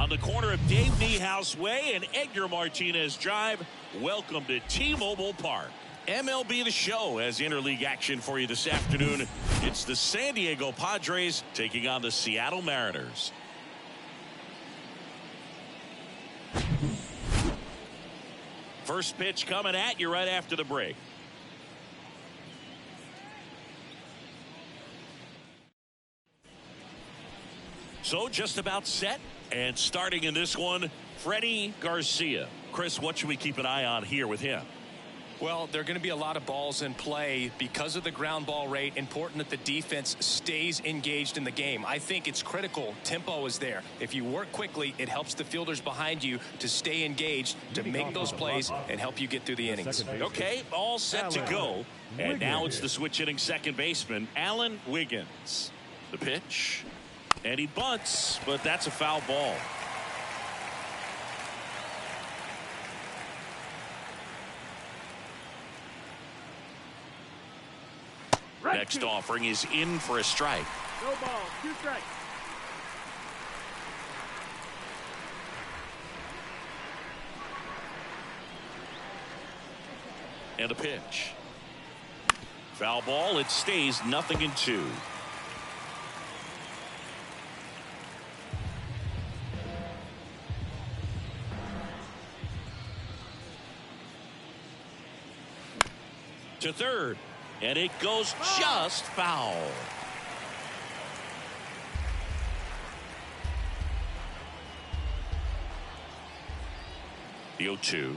On the corner of Dave Niehaus Way and Edgar Martinez Drive, welcome to T-Mobile Park. MLB The Show has interleague action for you this afternoon. It's the San Diego Padres taking on the Seattle Mariners. First pitch coming at you right after the break. So just about set and starting in this one, Freddie Garcia. Chris, what should we keep an eye on here with him? Well, there are going to be a lot of balls in play because of the ground ball rate. Important that the defense stays engaged in the game. I think it's critical. Tempo is there. If you work quickly, it helps the fielders behind you to stay engaged, to make those plays, and help you get through the innings. Okay, all set to go. And now it's the switch hitting second baseman, Alan Wiggins. The pitch. And he bunts, but that's a foul ball. Next offering is in for a strike. No ball, 2 strikes. And a pitch. Foul ball. It stays 0-2. To third. And it goes just foul. The 0-2.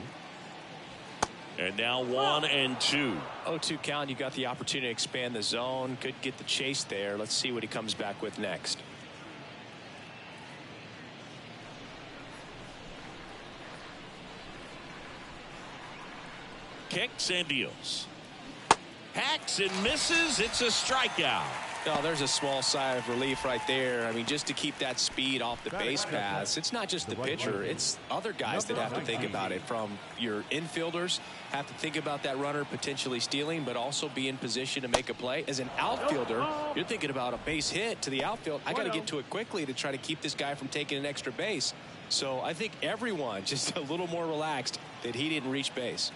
And now 1-2. 0-2 count. You got the opportunity to expand the zone. Could get the chase there. Let's see what he comes back with next. Kicks and deals. Hacks and misses. It's a strikeout. Oh, there's a small sigh of relief right there. I mean, just to keep that speed off the base paths. It's not just the pitcher. It's other guys that have to think about it. From your infielders have to think about that runner potentially stealing, but also be in position to make a play. As an outfielder, you're thinking about a base hit to the outfield. I got to get to it quickly to try to keep this guy from taking an extra base. So I think everyone just a little more relaxed that he didn't reach base.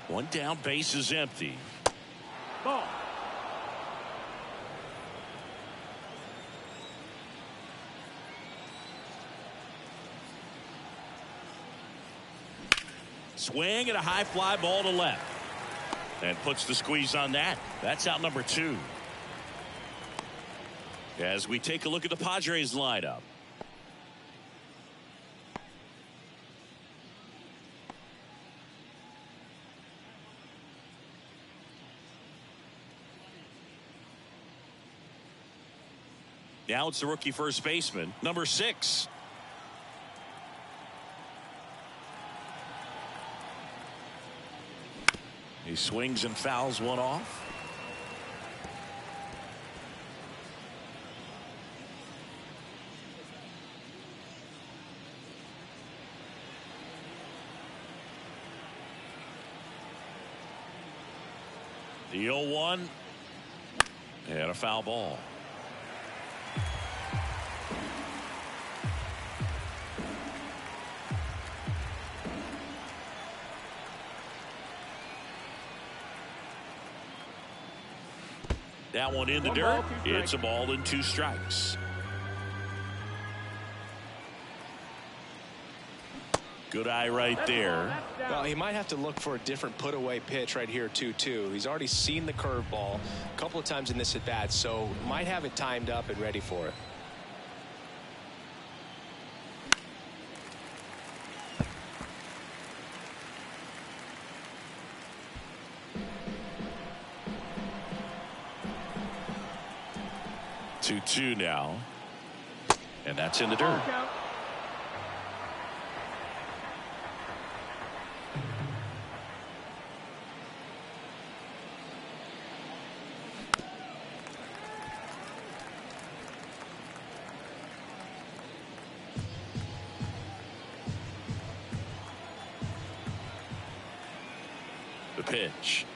One down, base is empty. Ball. Swing and a high fly ball to left. And puts the squeeze on that. That's out number 2. As we take a look at the Padres lineup. Now it's the rookie first baseman, number 6. He swings and fouls one off. The 0-1 and a foul ball. That one in the dirt. It's a ball and 2 strikes. Good eye right there. Well, he might have to look for a different put away pitch right here 2-2. He's already seen the curveball a couple of times in this at bat, so might have it timed up and ready for it. Two now, and that's in the dirt. The pitch,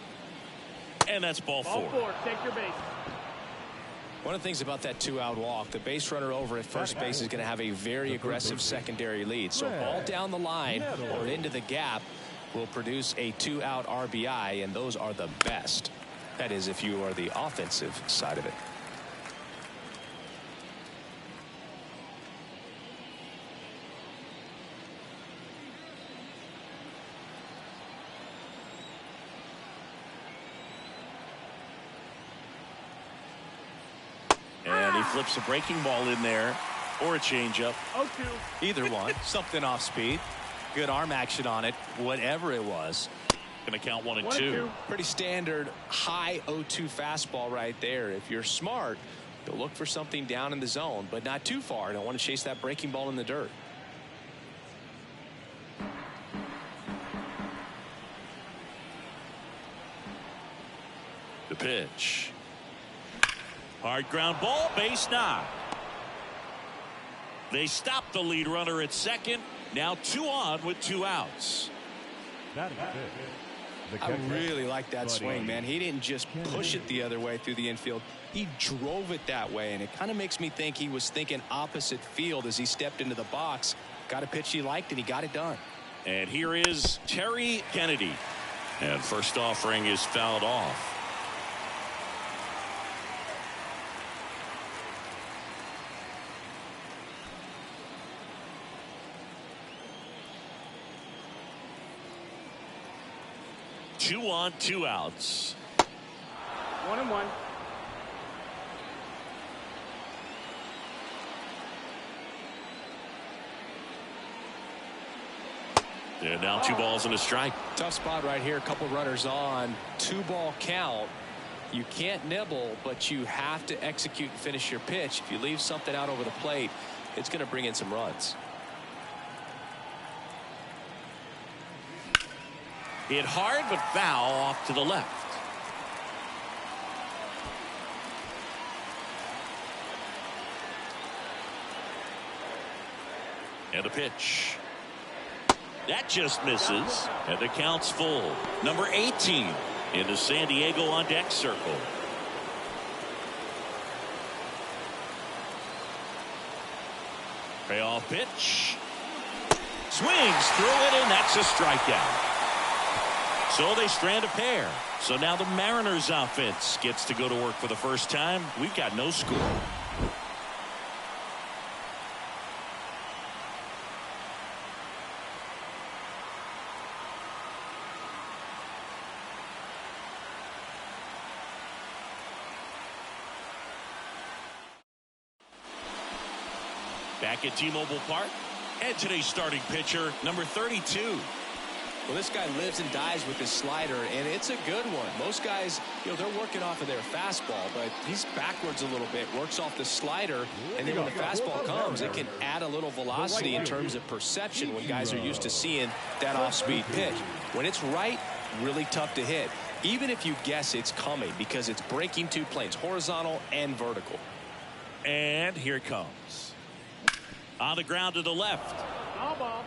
and that's ball 4. Take your base. One of the things about that 2-out walk, the base runner over at first base is going to have a very aggressive secondary lead. So ball down the line or into the gap will produce a 2-out RBI, and those are the best. That is, if you are the offensive side of it. And he flips a breaking ball in there, or a changeup. 0-2. Either one. Something off speed. Good arm action on it, whatever it was. Going to count 1 and 1 and 2. 2. Pretty standard high 0-2 fastball right there. If you're smart, you'll look for something down in the zone, but not too far. Don't want to chase that breaking ball in the dirt. The pitch. Hard ground ball, base knock. They stop the lead runner at second. Now 2 on with 2 outs. I really like that swing, man. He didn't just push it the other way through the infield. He drove it that way, and it kind of makes me think he was thinking opposite field as he stepped into the box. Got a pitch he liked, and he got it done. And here is Terry Kennedy. And first offering is fouled off. Two on, 2 outs. 1 and 1. And now 2 balls and a strike. Tough spot right here. A couple runners on. 2-ball count. You can't nibble, but you have to execute and finish your pitch. If you leave something out over the plate, it's going to bring in some runs. Hit hard but foul off to the left. And a pitch. That just misses. And the count's full. Number 18 in the San Diego on deck circle. Payoff pitch. Swings through it, and that's a strikeout. So they strand a pair. So now the Mariners offense gets to go to work for the first time. We've got no score. Back at T-Mobile Park, and today's starting pitcher, number 32. Well, this guy lives and dies with his slider, and it's a good one. Most guys, they're working off of their fastball, but he's backwards a little bit, works off the slider, and then when the fastball comes, it can add a little velocity in terms of perception when guys are used to seeing that off-speed pitch. When it's right, really tough to hit, even if you guess it's coming, because it's breaking 2 planes, horizontal and vertical. And here it comes. On the ground to the left. Foul ball.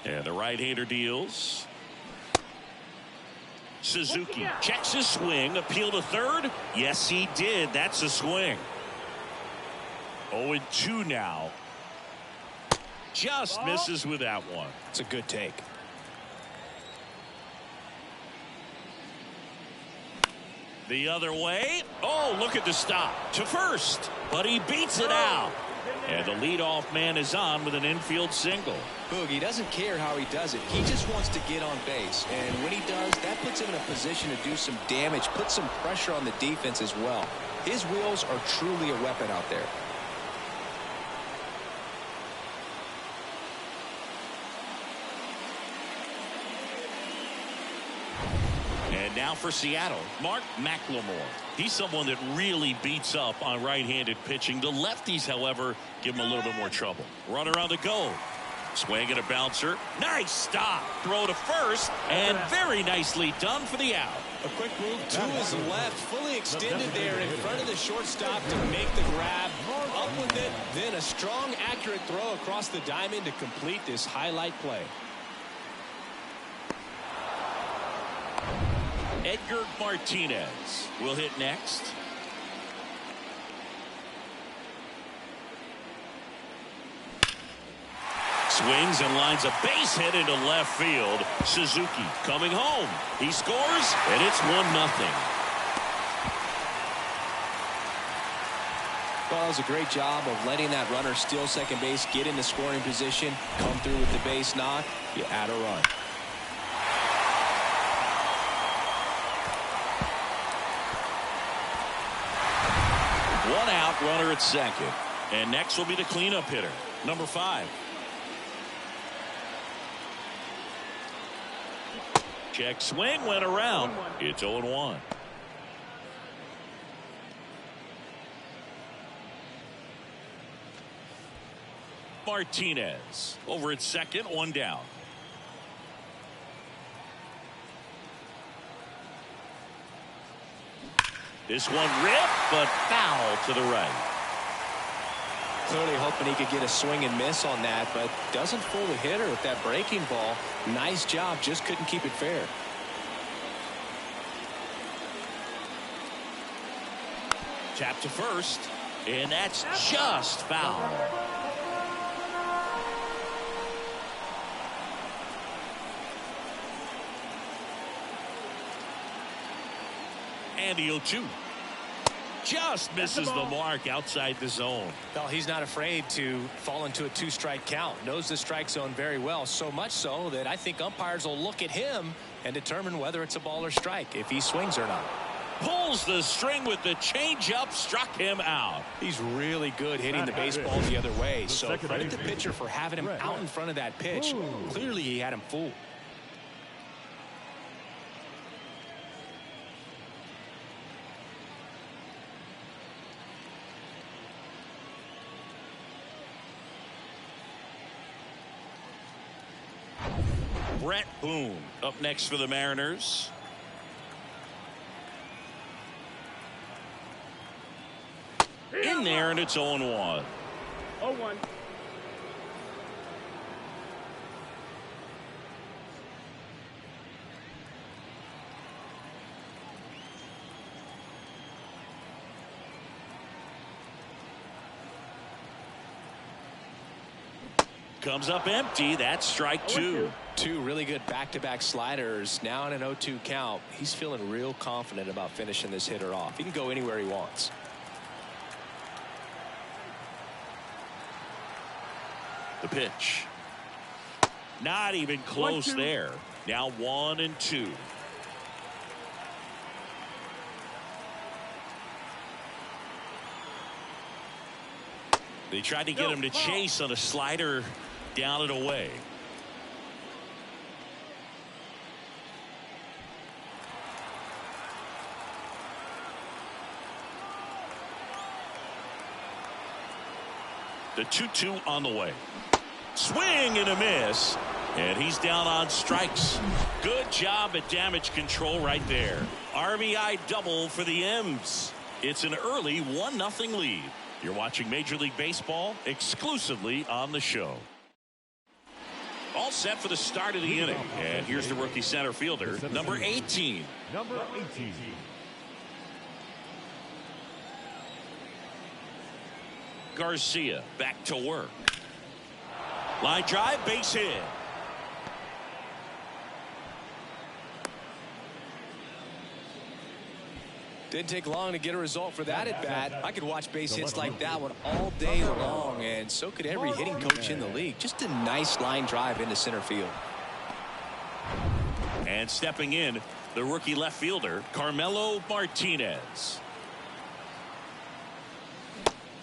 And the right-hander deals. Suzuki checks his swing. Appeal to third. Yes, he did. That's a swing. 0-2 now. Just misses with that one. It's a good take. The other way. Oh, look at the stop. To first. But he beats it out. And the leadoff man is on with an infield single. Boogie doesn't care how he does it. He just wants to get on base. And when he does, that puts him in a position to do some damage, put some pressure on the defense as well. His wheels are truly a weapon out there. And now for Seattle, Mark McLemore. He's someone that really beats up on right-handed pitching. The lefties, however, give him a little bit more trouble. Runner on the go. Swing and a bouncer. Nice stop. Throw to first. And very nicely done for the out. A quick move to his left, fully extended there in front of the shortstop to make the grab. Up up with it, then a strong, accurate throw across the diamond to complete this highlight play. Edgar Martinez will hit next. Swings and lines a base hit into left field. Suzuki coming home. He scores, and it's 1-0. Well, it was a great job of letting that runner steal second base, get into scoring position, come through with the base knock. You add a run. One out, runner at second. And next will be the cleanup hitter, number 5. Check swing, went around. It's 0-1. Martinez over at second, 1 down. This one ripped, but foul to the right. Clearly hoping he could get a swing and miss on that, but doesn't fool the hitter with that breaking ball. Nice job, just couldn't keep it fair. Tap to first, and that's just foul. And the 0-2. Just misses the mark outside the zone. Well, he's not afraid to fall into a 2-strike count. Knows the strike zone very well, so much so that I think umpires will look at him and determine whether it's a ball or strike, if he swings or not. Pulls the string with the changeup, struck him out. He's really good hitting the baseball the other way, so credit the pitcher for having him out in front of that pitch. Clearly he had him fooled. Brett Boone up next for the Mariners. In there, and it's 0-1. 0-1. Comes up empty. That's strike 2. 2 really good back-to-back sliders. Now in an 0-2 count. He's feeling real confident about finishing this hitter off. He can go anywhere he wants. The pitch. Not even close there. Now 1-2. They tried to get him to chase on a slider down and away. The 2-2 on the way. Swing and a miss. And he's down on strikes. Good job at damage control right there. RBI double for the M's. It's an early 1-0 lead. You're watching Major League Baseball exclusively on the show. All set for the start of the inning. And here's the rookie center fielder, number 18. Number 18. Garcia back to work. Line drive, base hit. Didn't take long to get a result for that at bat. I could watch base hits like that one all day long, and so could every hitting coach in the league. Just a nice line drive into center field. And stepping in, the rookie left fielder, Carmelo Martinez.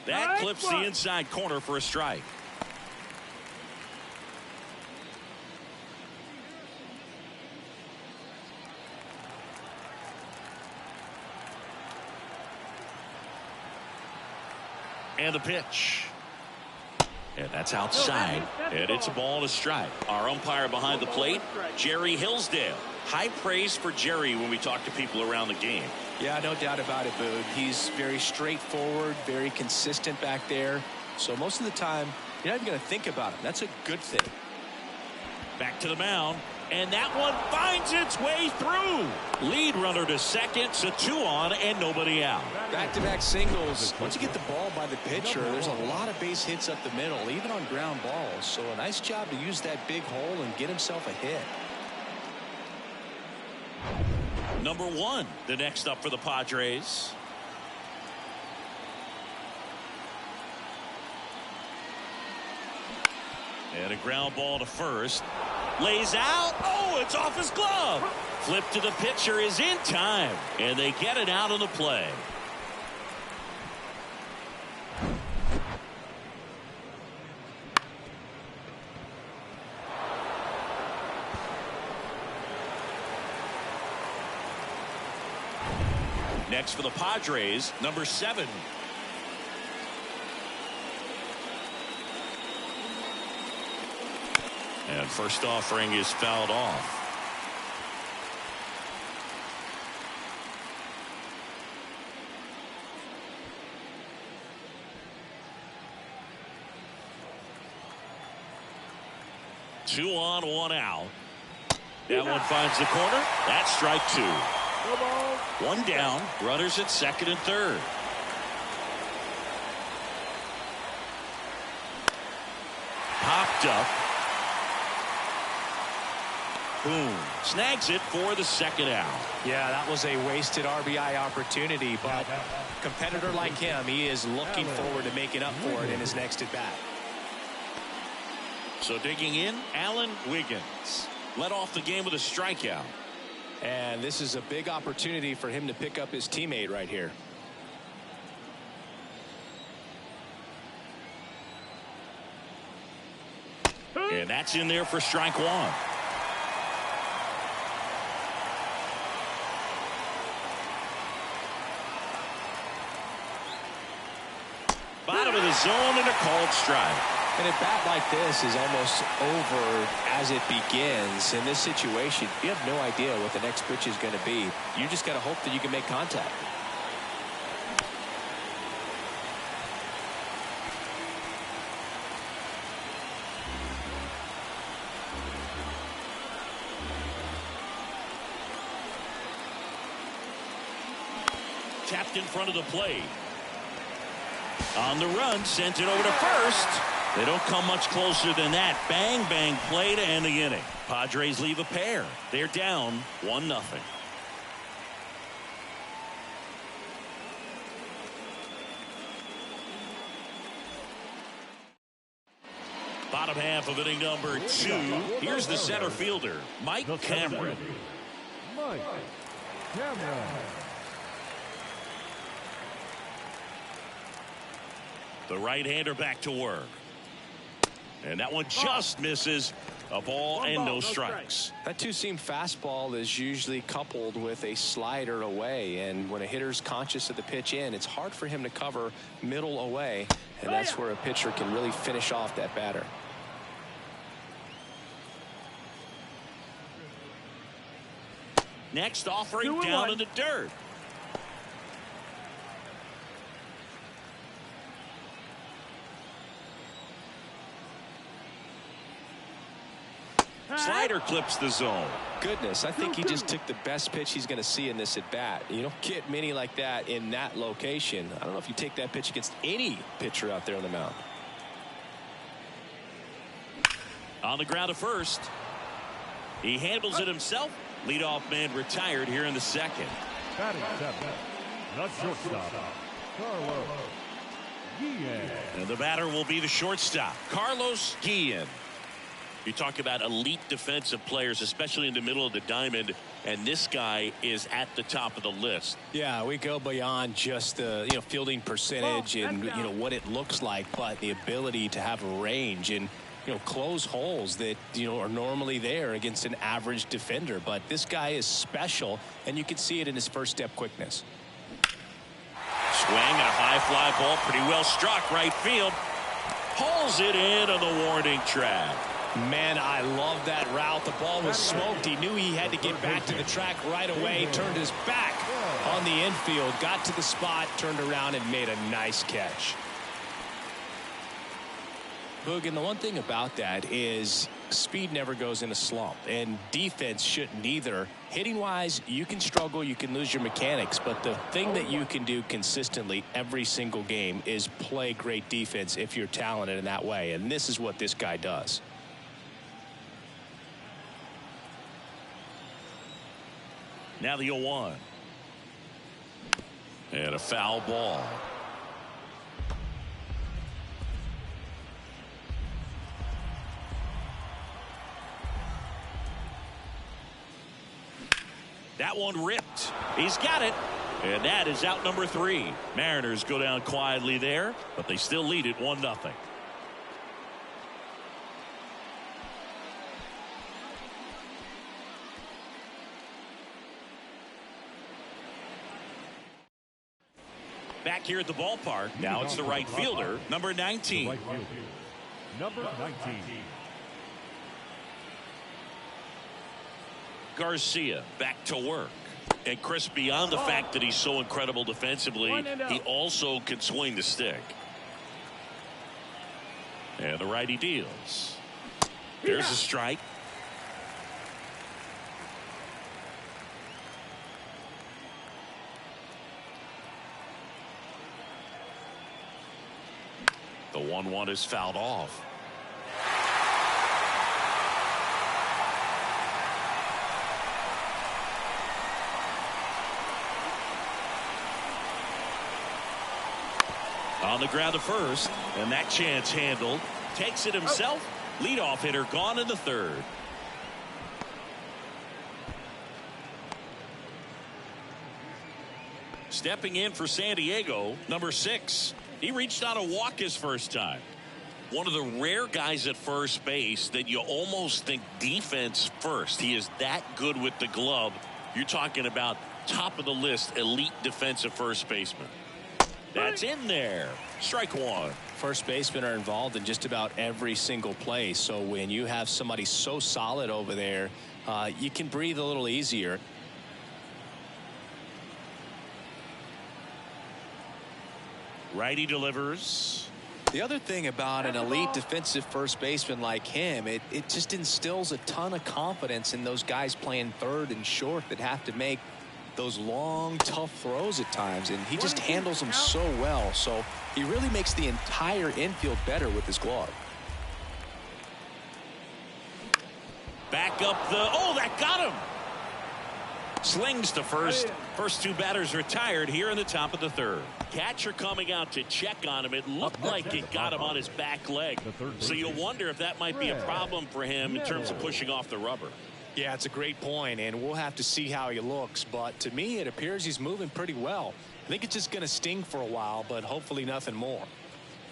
That clips the inside corner for a strike. And the pitch. And that's outside. And it's a ball and a strike. Our umpire behind the plate, Jerry Hillsdale. High praise for Jerry when we talk to people around the game. Yeah, no doubt about it, Boog. He's very straightforward, very consistent back there. So most of the time, you're not even going to think about it. That's a good thing. Back to the mound. And that one finds its way through. Lead runner to second, so 2 on and nobody out. Back-to-back singles. Once you get the ball by the pitcher, there's a lot of base hits up the middle, even on ground balls. So a nice job to use that big hole and get himself a hit. Number 1, the next up for the Padres. And a ground ball to first. Lays out. Oh, it's off his glove. Flip to the pitcher is in time. And they get it out of the play. Next for the Padres, number 7. And first offering is fouled off. Two on, 1 out. That one finds the corner. That's strike 2. 1 down. Runners at second and third. Popped up. Boom. Snags it for the second out. Yeah, that was a wasted RBI opportunity, but a competitor like him, he is looking forward to making up for it in his next at bat. So digging in, Alan Wiggins led off the game with a strikeout. And this is a big opportunity for him to pick up his teammate right here. And that's in there for strike 1. Bottom of the zone and a called strike. And a bat like this is almost over as it begins. In this situation, you have no idea what the next pitch is going to be. You just got to hope that you can make contact. Tapped in front of the plate. On the run, sent it over to first. They don't come much closer than that. Bang, bang play to end the inning. Padres leave a pair. They're down 1-0. Bottom half of inning number 2. Here's the center fielder, Mike Cameron. Mike Cameron. The right-hander back to work. And that one just misses. A ball and no strikes. That two-seam fastball is usually coupled with a slider away, and when a hitter's conscious of the pitch in, it's hard for him to cover middle away, and that's where a pitcher can really finish off that batter. Next offering down in the dirt. Slider clips the zone. Goodness, I think he just took the best pitch he's going to see in this at bat. You don't get many like that in that location. I don't know if you take that pitch against any pitcher out there on the mound. On the ground to first. He handles it himself. Leadoff man retired here in the second. Batting seven, the shortstop, Carlos Guillen. And the batter will be the shortstop, Carlos Guillen. You talk about elite defensive players, especially in the middle of the diamond, and this guy is at the top of the list. Yeah, we go beyond just the fielding percentage and what it looks like, but the ability to have a range and close holes that are normally there against an average defender. But this guy is special, and you can see it in his first step quickness. Swing and a high fly ball, pretty well struck right field. Hauls it in on the warning track. Man, I love that route. The ball was smoked. He knew he had to get back to the track right away. Turned his back on the infield. Got to the spot, turned around, and made a nice catch. Boog, and the one thing about that is speed never goes in a slump, and defense shouldn't either. Hitting-wise, you can struggle, you can lose your mechanics, but the thing that you can do consistently every single game is play great defense if you're talented in that way, and this is what this guy does. Now the 0-1. And a foul ball. That one ripped. He's got it. And that is out number 3. Mariners go down quietly there, but they still lead it 1-0. Back here at the ballpark. Now it's the right fielder, number 19. Right fielder, number 19. Garcia back to work. And Chris, beyond the fact that he's so incredible defensively, he also can swing the stick. And the righty deals. There's a strike. The 1-1 is fouled off. On the ground to first, and that chance handled. Takes it himself. Leadoff hitter gone in the 3rd. Stepping in for San Diego, number 6. He reached out a walk his first time. One of the rare guys at first base that you almost think defense first. He is that good with the glove. You're talking about top of the list, elite defensive first baseman. That's in there. Strike 1. First basemen are involved in just about every single play. So when you have somebody so solid over there, you can breathe a little easier. Righty delivers. The other thing about an elite defensive first baseman like him, it just instills a ton of confidence in those guys playing third and short that have to make those long, tough throws at times, and he just handles them so well. So he really makes the entire infield better with his glove. Back up the, oh, that got him. Slings to first. First 2 batters retired here in the top of the 3rd. Catcher coming out to check on him. It looked like it got him on his back leg. So you wonder if that might be a problem for him in terms of pushing off the rubber. Yeah, it's a great point, and we'll have to see how he looks. But to me, it appears he's moving pretty well. I think it's just going to sting for a while, but hopefully nothing more.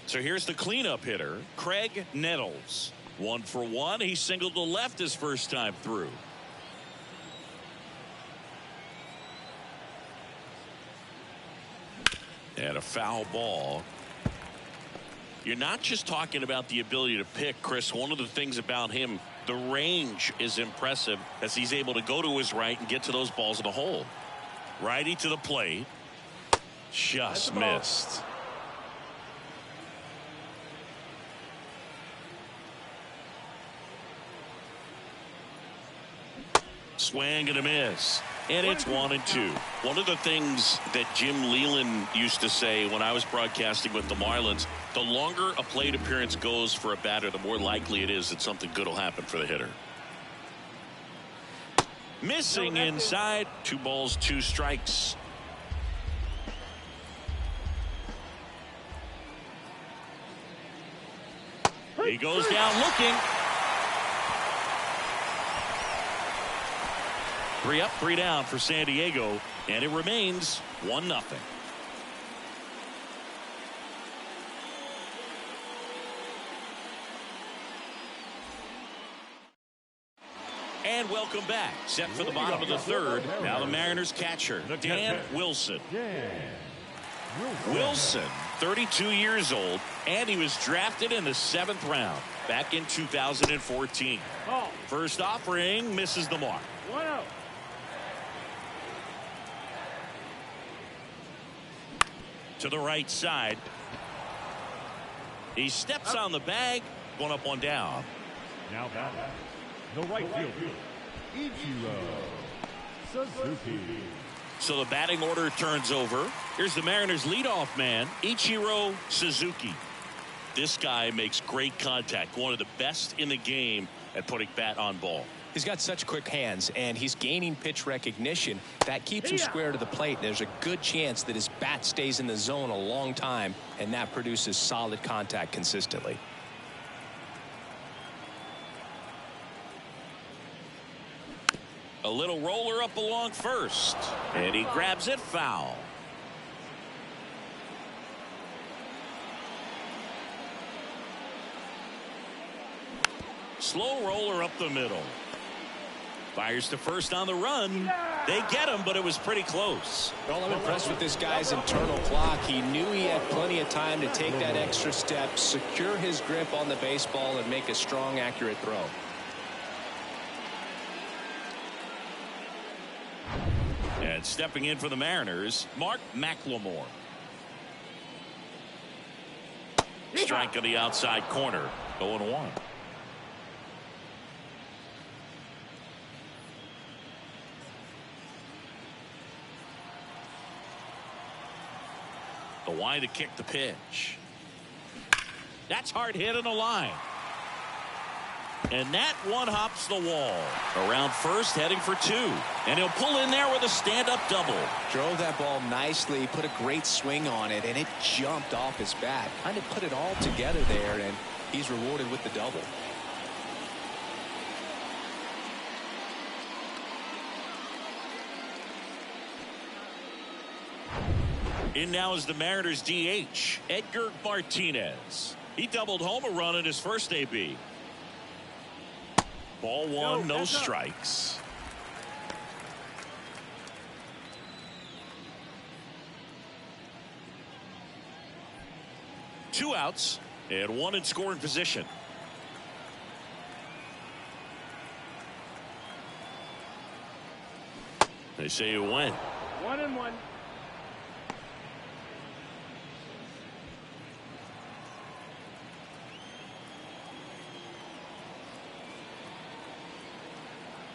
So here's the cleanup hitter, Craig Nettles. 1 for 1. He singled to left his first time through. And a foul ball. You're not just talking about the ability to pick, Chris. One of the things about him, the range is impressive as he's able to go to his right and get to those balls in the hole. Righty to the plate. Just missed. Swing and a miss. And it's 1-2. One of the things that Jim Leland used to say when I was broadcasting with the Marlins, the longer a plate appearance goes for a batter, the more likely it is that something good will happen for the hitter. Missing inside. 2 balls, 2 strikes. He goes down looking. 3 up, 3 down for San Diego, and it remains 1-0. And welcome back. Set for the bottom of the 3rd. Now the Mariners catcher, Dan Wilson. Wilson 32 years old, and he was drafted in the 7th round back in 2014. Ball. First offering misses the mark. 1-0. To the right side. He steps on the bag. One up, one down. Now batting, the right fielder, Ichiro Suzuki. So the batting order turns over. Here's the Mariners leadoff man, Ichiro Suzuki. This guy makes great contact. One of the best in the game at putting bat on ball. He's got such quick hands, and he's gaining pitch recognition. That keeps him square to the plate. There's a good chance that his bat stays in the zone a long time, and that produces solid contact consistently. A little roller up along first, and he grabs it foul. Slow roller up the middle. Fires to first on the run. They get him, but it was pretty close. Well, I'm impressed with this guy's internal clock. He knew he had plenty of time to take that extra step, secure his grip on the baseball, and make a strong, accurate throw. And stepping in for the Mariners, Mark McLemore. Strike on the outside corner. 0-1. The wind to kick the pitch. That's hard hit on the line. And that one hops the wall. Around first, heading for 2. And he'll pull in there with a stand-up double. Drove that ball nicely, put a great swing on it, and it jumped off his bat. Kind of put it all together there, and he's rewarded with the double. In now is the Mariners DH, Edgar Martinez. He doubled home a run in his first AB. Ball one, no strikes. Two outs and one in scoring position. They say you win. 1-1.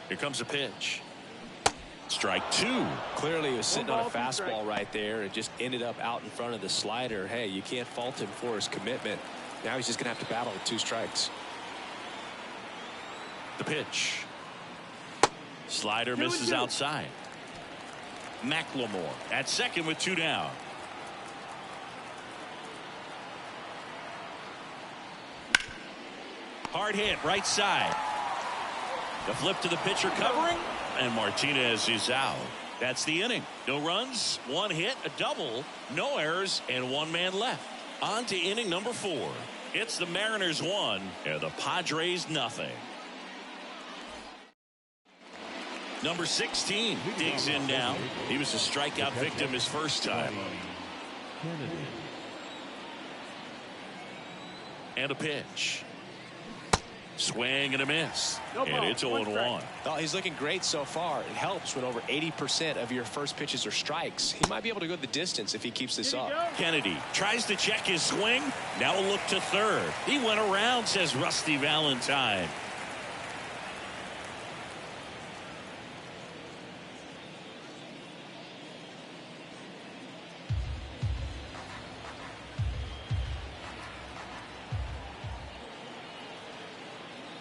Here comes a pitch. Strike 2. Clearly he was sitting on a fastball right there and just ended up out in front of the slider. Hey, you can't fault him for his commitment. Now he's just going to have to battle with 2 strikes. The pitch. Slider misses outside. McLemore at second with 2 down. Hard hit right side. The flip to the pitcher covering, and Martinez is out. That's the inning. No runs, 1 hit, a double, no errors, and 1 man left. On to inning number 4. It's the Mariners 1 and the Padres nothing. Number 16 digs in now. He was a strikeout victim his first time. And a pitch. Swing and a miss. And it's 0-1. Well, he's looking great so far. It helps when over 80% of your first pitches are strikes. He might be able to go the distance if he keeps this up. Kennedy tries to check his swing. Now a look to third. He went around, says Rusty Valentine.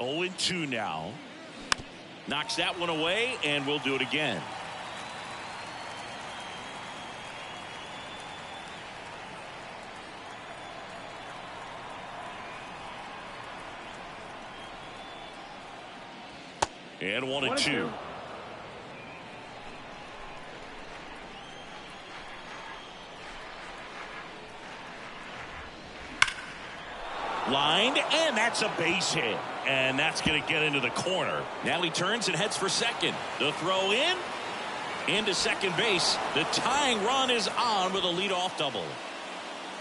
Oh, 0-2 now. Knocks that one away, and we'll do it again. And 1-2. Lined, and that's a base hit. And that's going to get into the corner. Now he turns and heads for second. The throw in. Into second base. The tying run is on with a leadoff double.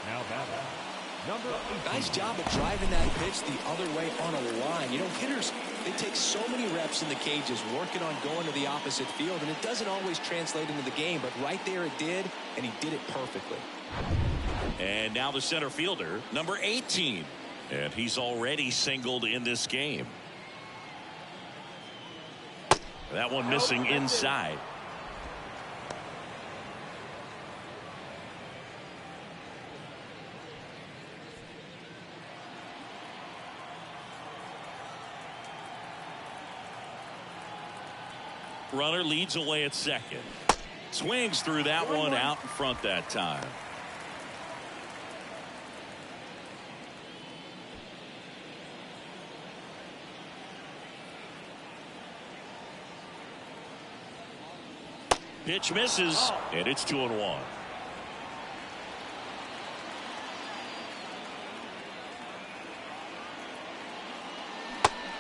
Now batting, number 18. Nice job of driving that pitch the other way on a line. You know, hitters, they take so many reps in the cages working on going to the opposite field, and it doesn't always translate into the game, but right there it did, and he did it perfectly. And now the center fielder, number 18. And he's already singled in this game. That one missing inside. Runner leads away at second. Swings through that one out in front that time. Pitch misses, and it's 2-1.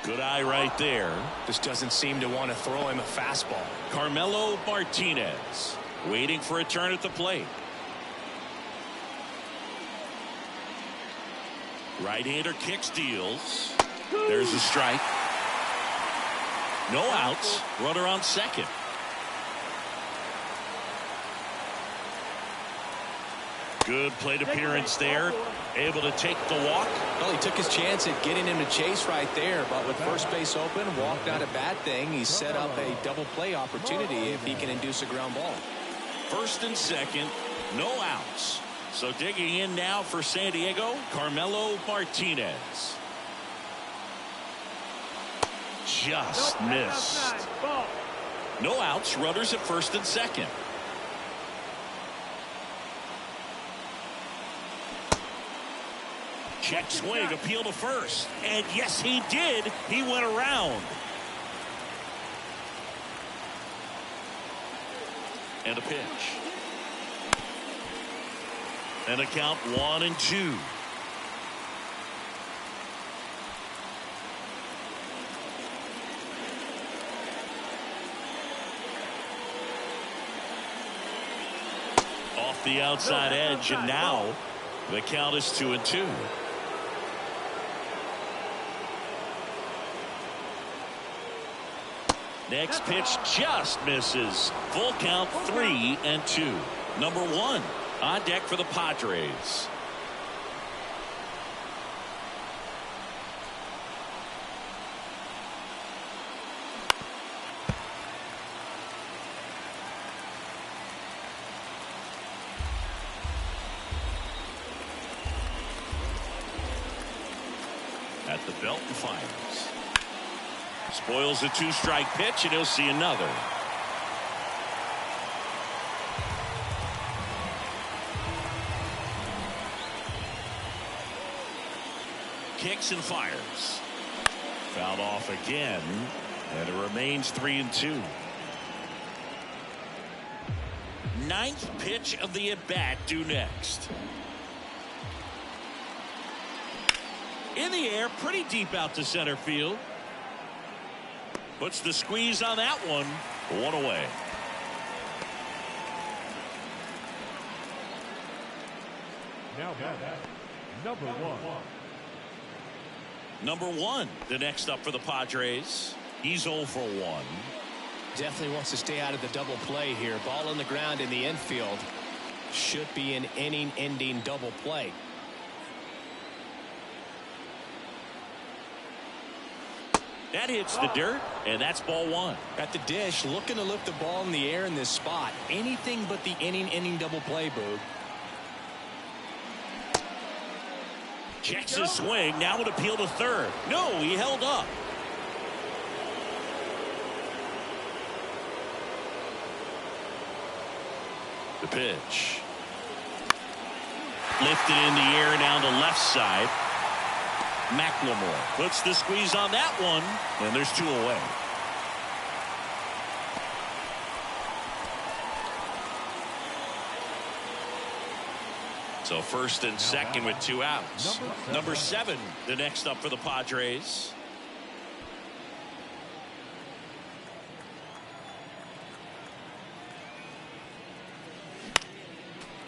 Good eye right there. Just doesn't seem to want to throw him a fastball. Carmelo Martinez waiting for a turn at the plate. Right-hander kicks, deals. There's a strike. No outs. Runner on second. Good plate appearance there. Able to take the walk. Well, he took his chance at getting him to chase right there, but with first base open, walk not a bad thing. He set up a double play opportunity if he can induce a ground ball. First and second, no outs. So digging in now for San Diego, Carmelo Martinez. Just missed. No outs, runners at first and second. Check swing, appeal to first. And yes, he did. He went around. And a pitch. And a count 1-2. Off the outside edge, and now the count is 2-2. Next pitch just misses. Full count 3-2. Number 1 on deck for the Padres. At the belt and fires. Spoils a two-strike pitch, and he'll see another. Kicks and fires. Fouled off again, and it remains 3-2. Ninth pitch of the at-bat due next. In the air, pretty deep out to center field. Puts the squeeze on that one. One away. Now number 1. Number 1, the next up for the Padres. He's 0 for 1. Definitely wants to stay out of the double play here. Ball on the ground in the infield. Should be an inning-ending double play. That hits the dirt, and that's ball 1. At the dish, looking to lift the ball in the air in this spot. Anything but the inning double play, Boog. Checks his swing. Now would appeal to third. No, he held up. The pitch. Lifted in the air down to left side. McLemore puts the squeeze on that one, and there's 2 away. So first and second with 2 outs. Number 7, the next up for the Padres.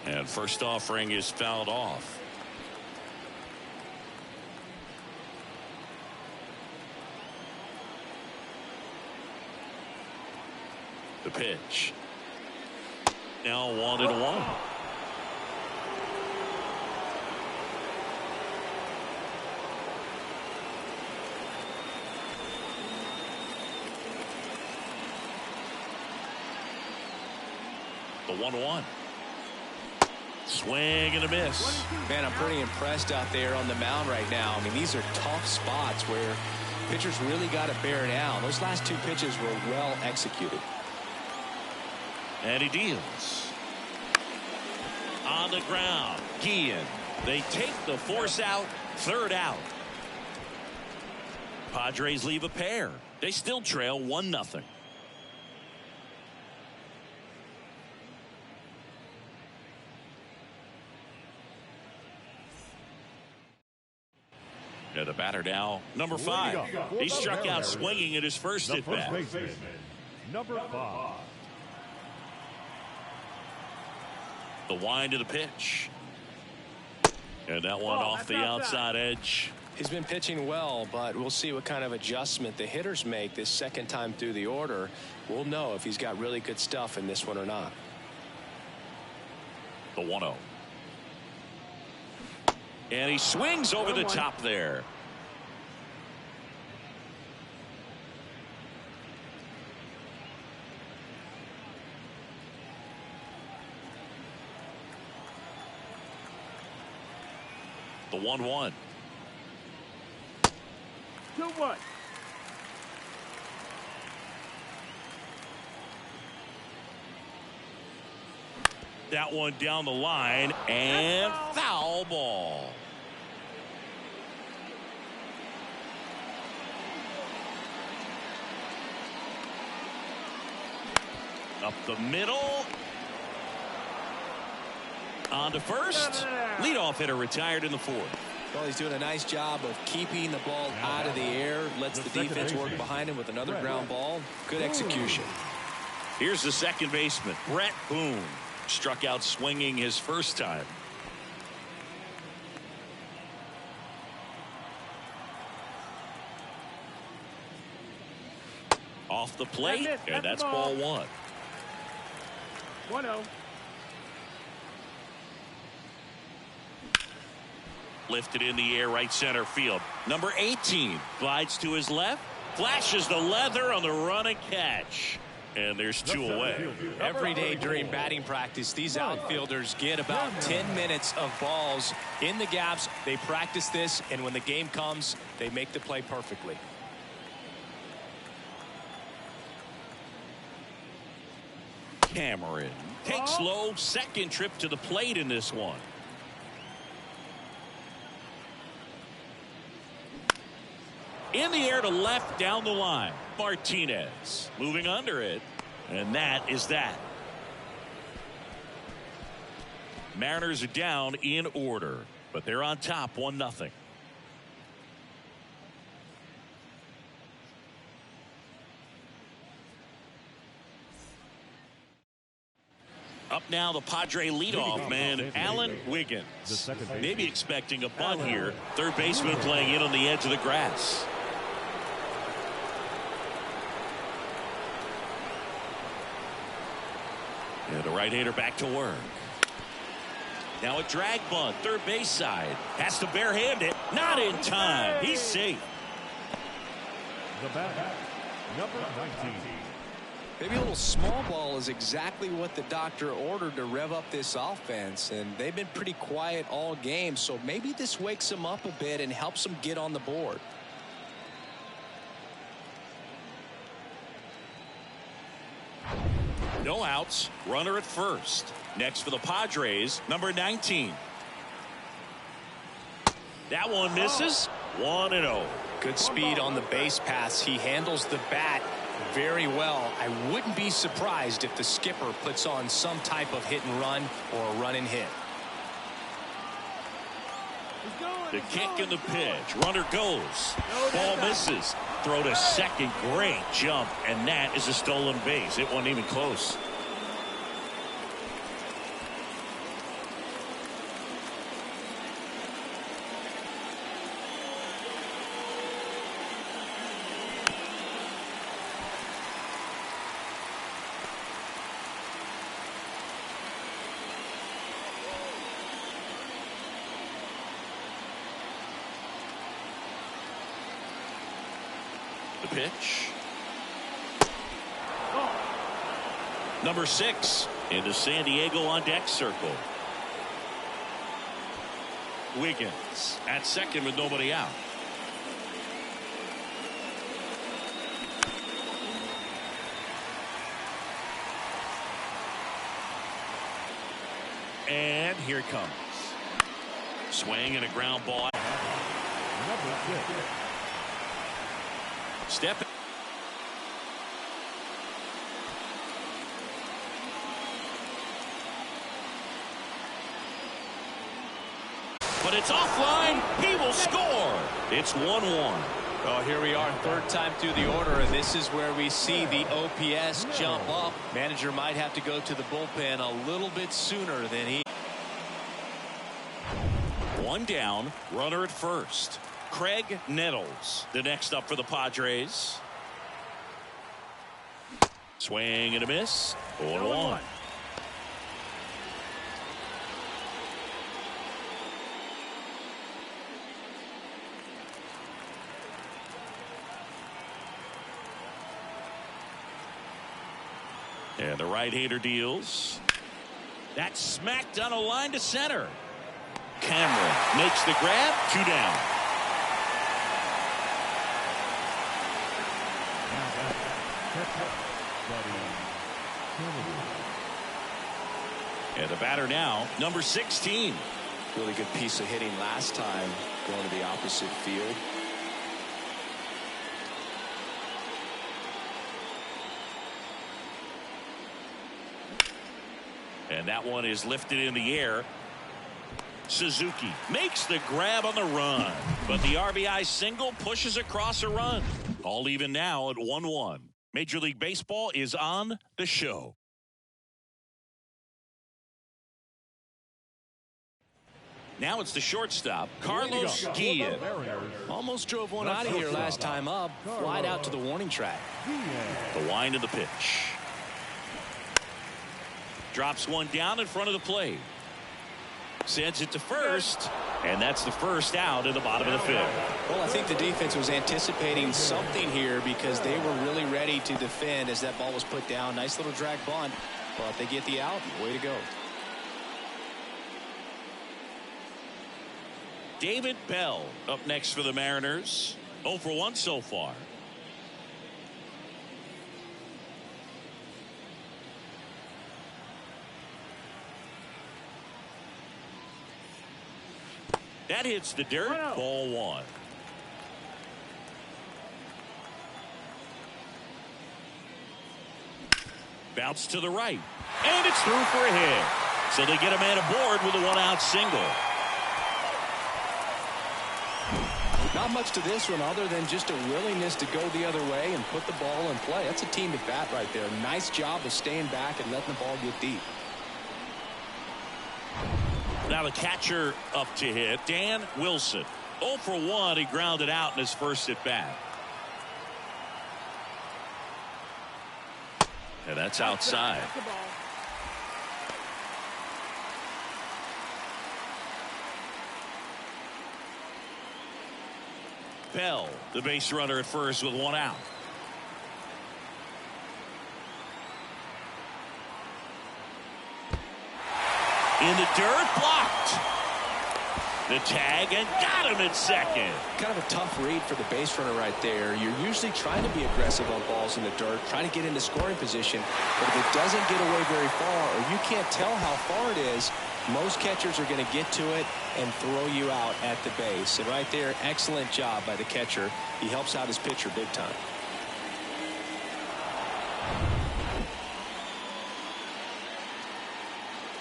And first offering is fouled off. The pitch. Now 1-1. The 1-1. Swing and a miss. Man, I'm pretty impressed out there on the mound right now. I mean, these are tough spots where pitchers really got to bear down. Those last two pitches were well executed. And he deals. On the ground. Guillen. They take the force out. Third out. Padres leave a pair. They still trail 1-0. And the batter now, number 5. He struck out swinging at his first at bat. Number 5. The wind of the pitch. And that one off the outside edge. He's been pitching well, but we'll see what kind of adjustment the hitters make this second time through the order. We'll know if he's got really good stuff in this one or not. The 1-0. And he swings over the top there. The 1-1. 2-1. That one down the line and foul ball. Up the middle. On to first. Leadoff hitter retired in the 4th. Well, he's doing a nice job of keeping the ball out of the air. Lets the defense work behind him with another ground ball. Good execution. Here's the second baseman, Brett Boone. Struck out swinging his first time. Off the plate, and that's ball 1. 1-0. Lifted in the air, right center field. Number 18 glides to his left, flashes the leather on the run and catch. And there's 2 away. Every day during batting practice, these outfielders get about 10 minutes of balls in the gaps. They practice this, and when the game comes, they make the play perfectly. Cameron takes low, second trip to the plate in this one. In the air to left, down the line. Martinez moving under it. And that is that. Mariners are down in order, but they're on top 1-0. Up now, the Padre leadoff man, Alan Wiggins. Maybe expecting a bunt here. Third baseman playing in on the edge of the grass. And the right-hander back to work. Now a drag bunt, third base side. Has to barehand it. Not in time. He's safe. The batter, number 19. Maybe a little small ball is exactly what the doctor ordered to rev up this offense, and they've been pretty quiet all game, so maybe this wakes them up a bit and helps them get on the board. No outs, runner at first. Next for the Padres, number 19. That one misses. 1-0. Good speed on the base pass. He handles the bat very well. I wouldn't be surprised if the skipper puts on some type of hit and run or a run and hit. The kick and the pitch. Runner goes. Ball misses. Throw to second. Great jump. And that is a stolen base. It wasn't even close. The pitch. Number 6 into San Diego on deck circle. Wiggins at second with nobody out. And here it comes. Swing and a ground ball. Number 6. Step. But it's offline. He will score. It's 1-1. Well, here we are, third time through the order, and this is where we see the OPS jump up. Manager might have to go to the bullpen a little bit sooner than he. One down, runner at first. Craig Nettles, the next up for the Padres. Swing and a miss. 0-1. And the right-hander deals. That's smacked on a line to center. Cameron makes the grab. 2 down. And the batter now, number 16. Really good piece of hitting last time, going to the opposite field. And that one is lifted in the air. Suzuki makes the grab on the run, but the RBI single pushes across a run. All even now at 1-1. Major League Baseball is on the show. Now it's the shortstop, Carlos Guillen. Almost drove one out of here last time up. Flied out to the warning track. The wind of the pitch. Drops one down in front of the plate. Sends it to first, and that's the first out in the bottom of the 5th. Well, I think the defense was anticipating something here because they were really ready to defend as that ball was put down. Nice little drag bunt, but they get the out. Way to go. David Bell up next for the Mariners. 0 for 1 so far. That hits the dirt. Ball 1. Bounce to the right. And it's through for a hit. So they get a man aboard with a 1-out single. Not much to this one other than just a willingness to go the other way and put the ball in play. That's a team at bat right there. Nice job of staying back and letting the ball get deep. Now the catcher up to hit, Dan Wilson. 0 for 1. He grounded out in his first at bat. And that's outside. Bell, the base runner at first with 1 out. In the dirt, blocked. The tag, and got him at second. Kind of a tough read for the base runner right there. You're usually trying to be aggressive on balls in the dirt, trying to get into scoring position. But if it doesn't get away very far, or you can't tell how far it is, most catchers are going to get to it and throw you out at the base. And right there, excellent job by the catcher. He helps out his pitcher big time.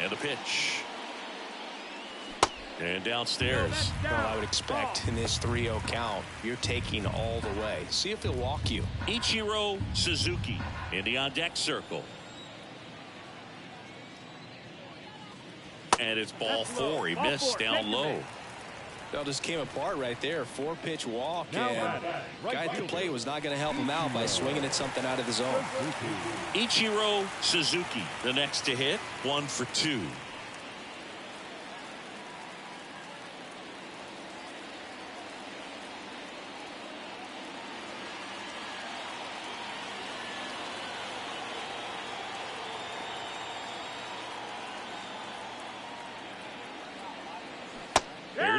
And the pitch. And downstairs. Well, I would expect in this 3-0 count, you're taking all the way. See if he'll walk you. Ichiro Suzuki in the on-deck circle. And it's ball 4. He missed down low. That just came apart right there. 4-pitch walk, and guy at the plate was not going to help him out by swinging at something out of the zone. Ichiro Suzuki, the next to hit. 1 for 2.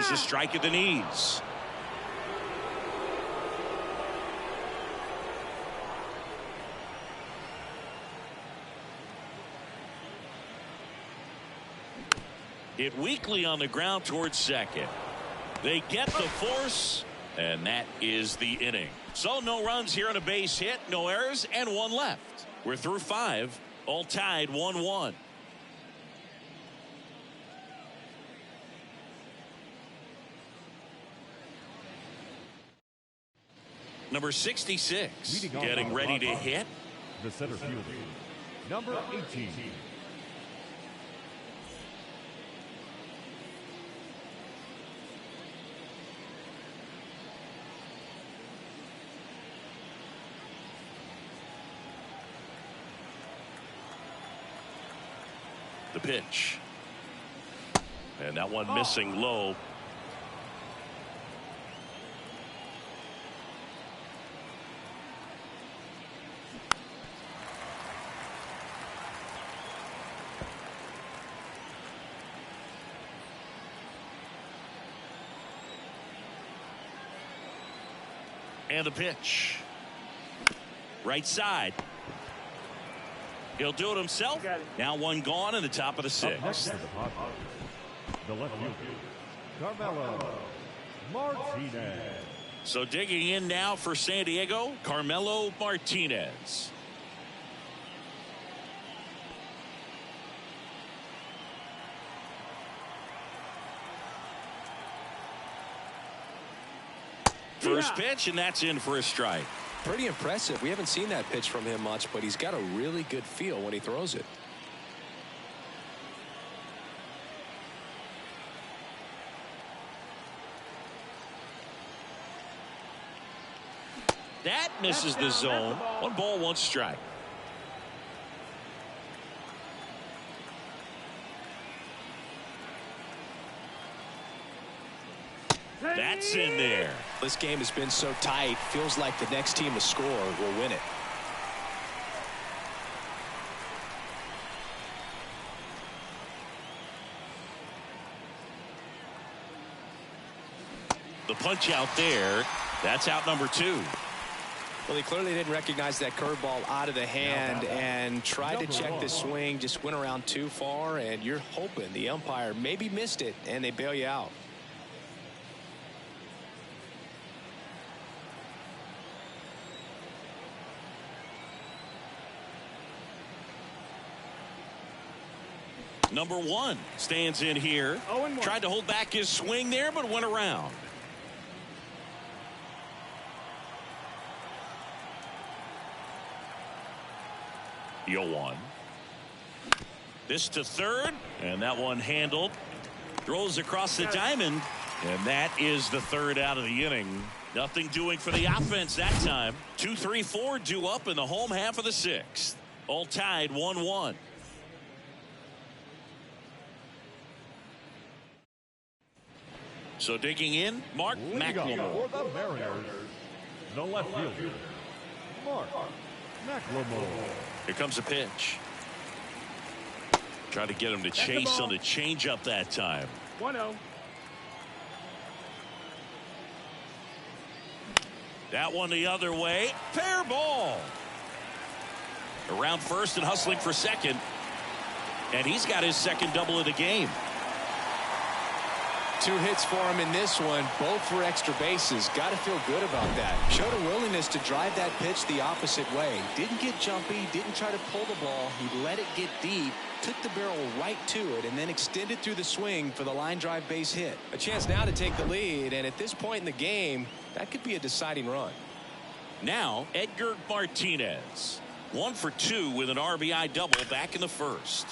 There's a strike at the knees. Hit weakly on the ground towards second. They get the force, and that is the inning. So no runs here on a base hit, no errors, and one left. We're through 5, all tied 1-1. Number 66 getting ready to hit. The center fielder, number 18. The pitch. And that one missing low. And the pitch. Right side. He'll do it himself. Now one gone in the top of the 6th. Next to the Padres, the left fielder, Carmelo Martinez. So digging in now for San Diego, Carmelo Martinez. First pitch, and that's in for a strike. Pretty impressive. We haven't seen that pitch from him much, but he's got a really good feel when he throws it. That misses the zone. 1 ball, 1 strike. That's in there. This game has been so tight. Feels like the next team to score will win it. The punch out there. That's out number 2. Well, he clearly didn't recognize that curveball out of the hand and tried to check the swing. Just went around too far, and you're hoping the umpire maybe missed it, and they bail you out. Number 1 stands in here. Tried to hold back his swing there, but went around. Yo 1. This to third, and that one handled. Throws across the diamond, and that is the 3rd out of the inning. Nothing doing for the offense that time. 2, 3, 4 due up in the home half of the 6th. All tied 1-1. So digging in, Mark McLemore. For the Mariners, the left fielder, Mark McLemore. Here comes a pitch. Try to get him to chase on the changeup that time. 1-0. That one the other way. Fair ball. Around first and hustling for second. And he's got his 2nd double of the game. 2 hits for him in this one, both for extra bases. Got to feel good about that. Showed a willingness to drive that pitch the opposite way. Didn't get jumpy, didn't try to pull the ball. He let it get deep, took the barrel right to it, and then extended through the swing for the line drive base hit. A chance now to take the lead, and at this point in the game, that could be a deciding run. Now, Edgar Martinez. 1 for 2 with an RBI double back in the 1st.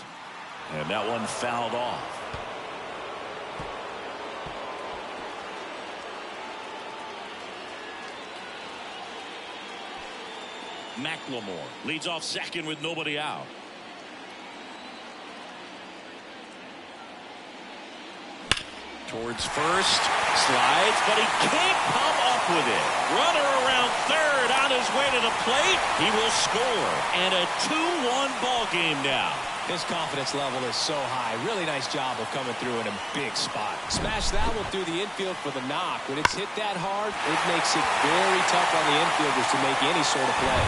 And that one fouled off. McLemore leads off second with nobody out. Towards first, slides, but he can't come up with it. Runner around third on his way to the plate. He will score. And a 2-1 ball game now. His confidence level is so high. Really nice job of coming through in a big spot. Smash that one through the infield for the knock. When it's hit that hard, it makes it very tough on the infielders to make any sort of play.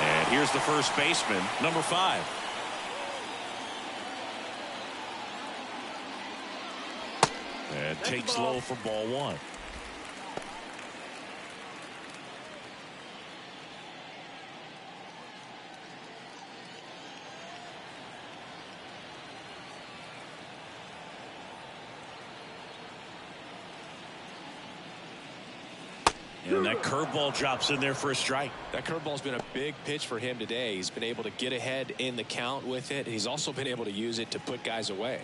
And here's the first baseman, number 5. And takes low for ball 1. And that curveball drops in there for a strike. That curveball's been a big pitch for him today. He's been able to get ahead in the count with it. He's also been able to use it to put guys away.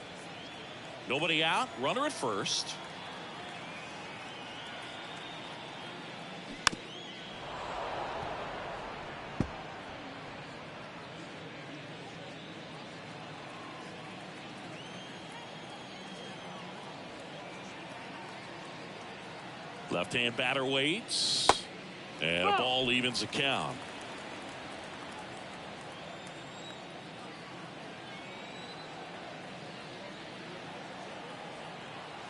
Nobody out. Runner at first. Left-hand batter waits. And a ball evens the count.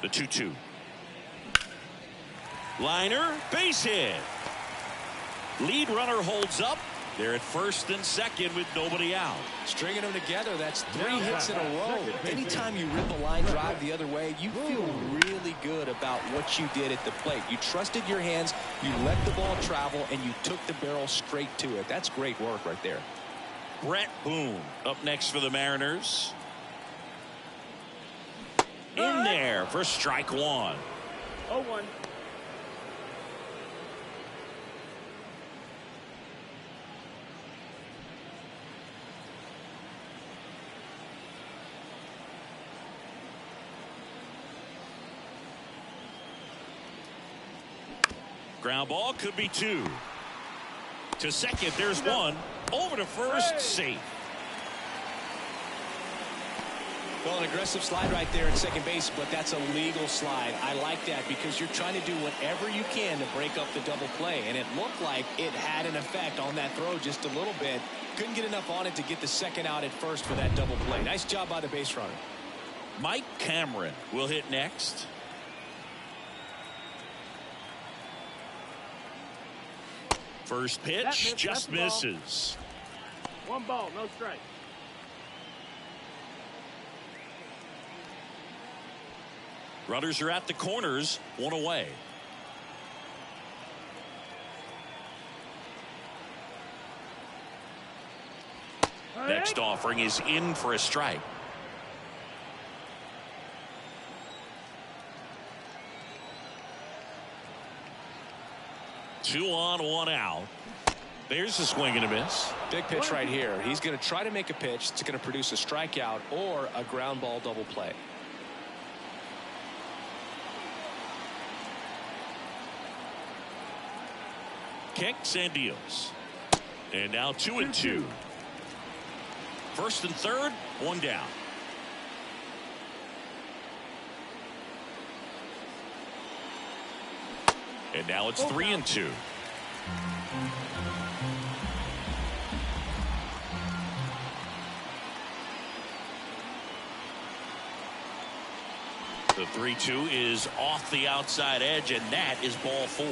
The 2-2. Liner, base hit. Lead runner holds up. They're at first and second with nobody out. Stringing them together, that's 3 hits in a row. Anytime you rip a line drive the other way, you feel really good about what you did at the plate. You trusted your hands, you let the ball travel, and you took the barrel straight to it. That's great work right there. Brett Boone up next for the Mariners. In there for strike 1. 0-1. Ground ball could be 2. To second, there's 1. Over to first, safe. Well, an aggressive slide right there at second base, but that's a legal slide. I like that because you're trying to do whatever you can to break up the double play, and it looked like it had an effect on that throw just a little bit. Couldn't get enough on it to get the second out at first for that double play. Nice job by the base runner. Mike Cameron will hit next. First pitch just misses. 1 ball, no strike. Runners are at the corners, 1 away. Next offering is in for a strike. Two on, 1 out. There's a swing and a miss. Big pitch right here. He's going to try to make a pitch that's going to produce a strikeout or a ground ball double play. Kicks and deals. And now 2-2. First and third, 1 down. And now it's 3-2. The 3-2 is off the outside edge, and that is ball 4.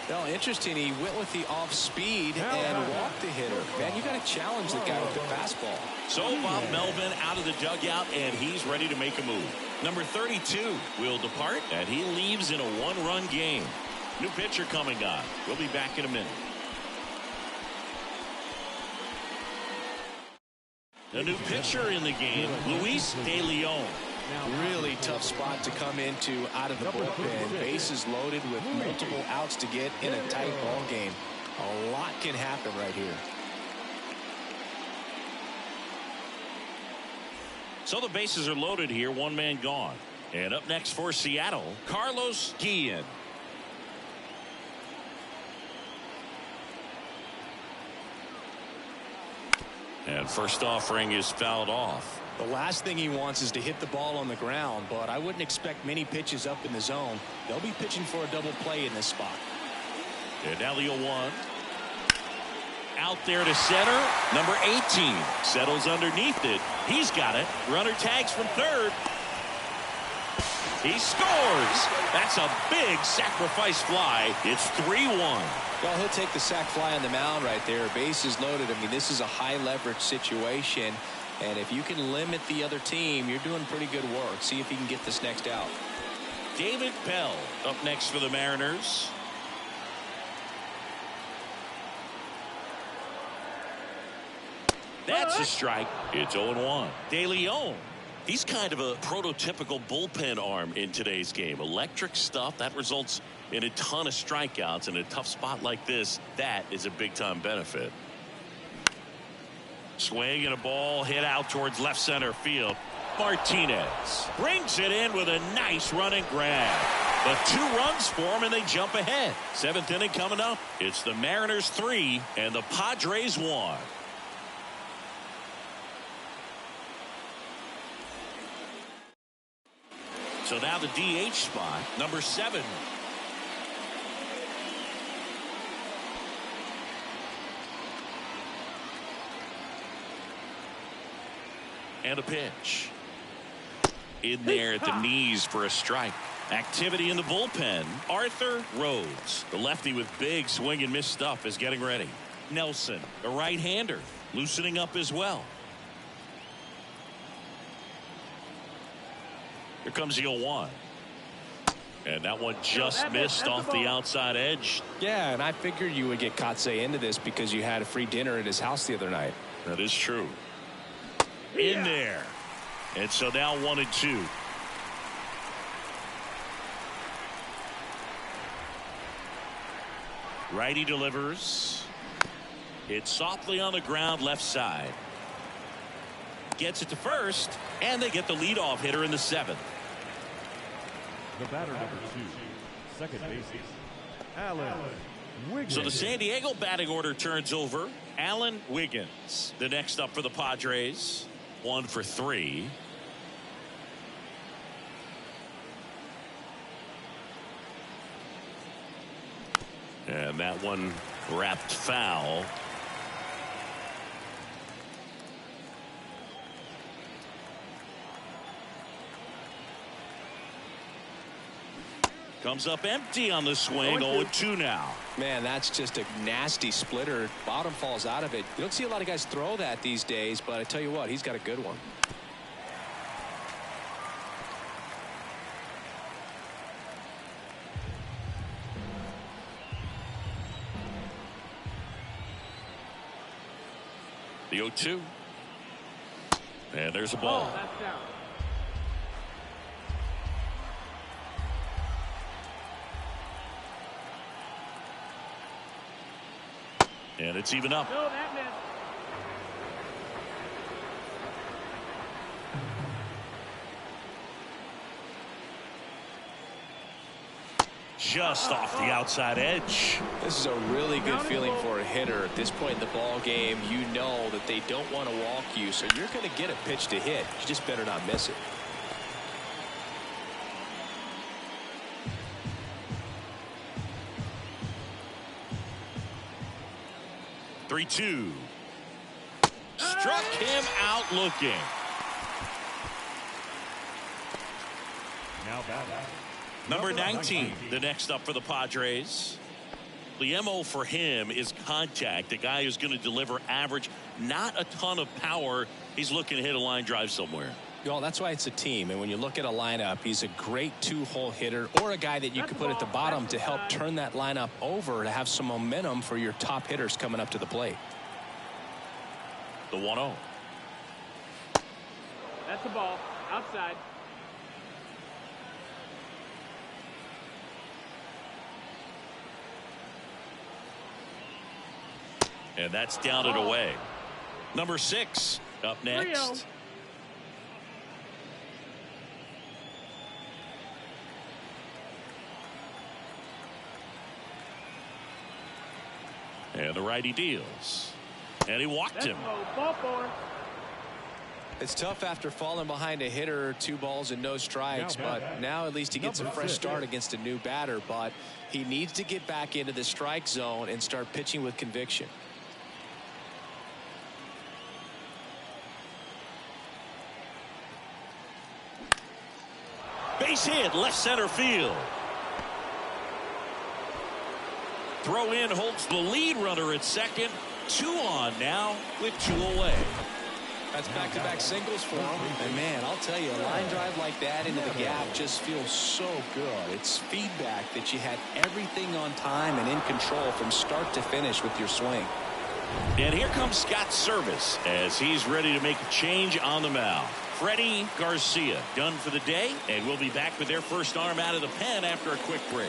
Well, interesting. He went with the off speed and walked the hitter. Man, you got to challenge the guy with the fastball. So Bob Melvin out of the dugout, and he's ready to make a move. Number 32 will depart, and he leaves in a 1-run game. New pitcher coming on. We'll be back in a minute. A new pitcher in the game, Luis De Leon. Really tough spot to come into out of the bullpen. Bases loaded with multiple outs to get in a tight ball game. A lot can happen right here. So the bases are loaded here. 1 man gone. And up next for Seattle, Carlos Guillen. And first offering is fouled off. The last thing he wants is to hit the ball on the ground, but I wouldn't expect many pitches up in the zone. They'll be pitching for a double play in this spot. And now the 0-1. Out there to center. Number 18 settles underneath it. He's got it. Runner tags from third. He scores. That's a big sacrifice fly. It's 3-1. Well, he'll take the sac fly on the mound right there. Bases loaded. I mean, this is a high leverage situation. And if you can limit the other team, you're doing pretty good work. See if you can get this next out. David Bell up next for the Mariners. That's a strike. It's 0-1. De Leon. He's kind of a prototypical bullpen arm in today's game. Electric stuff that results in a ton of strikeouts in a tough spot like this. That is a big time benefit. Swing and a ball hit out towards left center field. Martinez brings it in with a nice running grab. But 2 runs for him and they jump ahead. 7th inning coming up. It's the Mariners 3 and the Padres 1. So now the DH spot, number 7. And a pitch. In there at the knees for a strike. Activity in the bullpen. Arthur Rhodes, the lefty with big swing and miss stuff, is getting ready. Nelson, the right-hander, loosening up as well. Here comes the 0-1. And that one just missed off the outside edge. Yeah, and I figured you would get Kotsay into this because you had a free dinner at his house the other night. That is true. In there. And so now 1-2. Righty delivers. It's softly on the ground left side. Gets it to first, and they get the leadoff hitter in the 7th. The batter, number 2, second baseman, Alan Wiggins. So the San Diego batting order turns over. Alan Wiggins, the next up for the Padres. 1 for 3. And that one wrapped foul. Comes up empty on the swing. 0-2 now. Man, that's just a nasty splitter. Bottom falls out of it. You don't see a lot of guys throw that these days, but I tell you what, he's got a good one. The 0-2. And there's a ball. That's down. And it's even up. No, that missed. Just off the outside edge. This is a really good feeling for a hitter at this point in the ball game. You know that they don't want to walk you, so you're going to get a pitch to hit. You just better not miss it. Three-two. Struck him out looking. Now batting. Number 19, the next up for the Padres. The MO for him is contact. A guy who's going to deliver average, not a ton of power. He's looking to hit a line drive somewhere. Well, that's why it's a team. And when you look at a lineup, he's a great 2-hole hitter or a guy that you could put at the bottom to help turn that lineup over to have some momentum for your top hitters coming up to the plate. The 1-0. That's the ball. Outside. And that's down and away. Number 6 up next. And the righty deals. And he walked him. Ball four. It's tough after falling behind a hitter, 2 balls and no strikes, but now at least he gets a fresh start against a new batter. But he needs to get back into the strike zone and start pitching with conviction. Base hit, left center field. Throw in holds the lead runner at second. 2 on now with 2 away. That's back-to-back singles for him. And, man, I'll tell you, a line drive like that into the gap just feels so good. It's feedback that you had everything on time and in control from start to finish with your swing. And here comes Scott Service as he's ready to make a change on the mound. Freddie Garcia done for the day, and we'll be back with their first arm out of the pen after a quick break.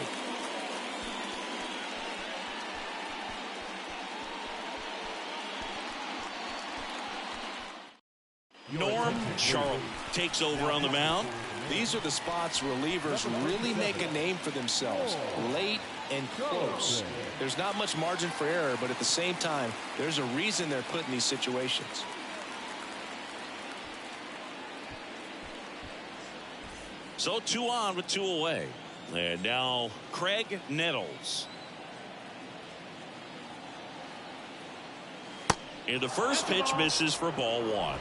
Norm Charlton takes over on the mound. These are the spots relievers really make a name for themselves. Late and close. There's not much margin for error, but at the same time, there's a reason they're put in these situations. So 2 on with 2 away. And now Craig Nettles. And the first pitch misses for ball 1. 1-0.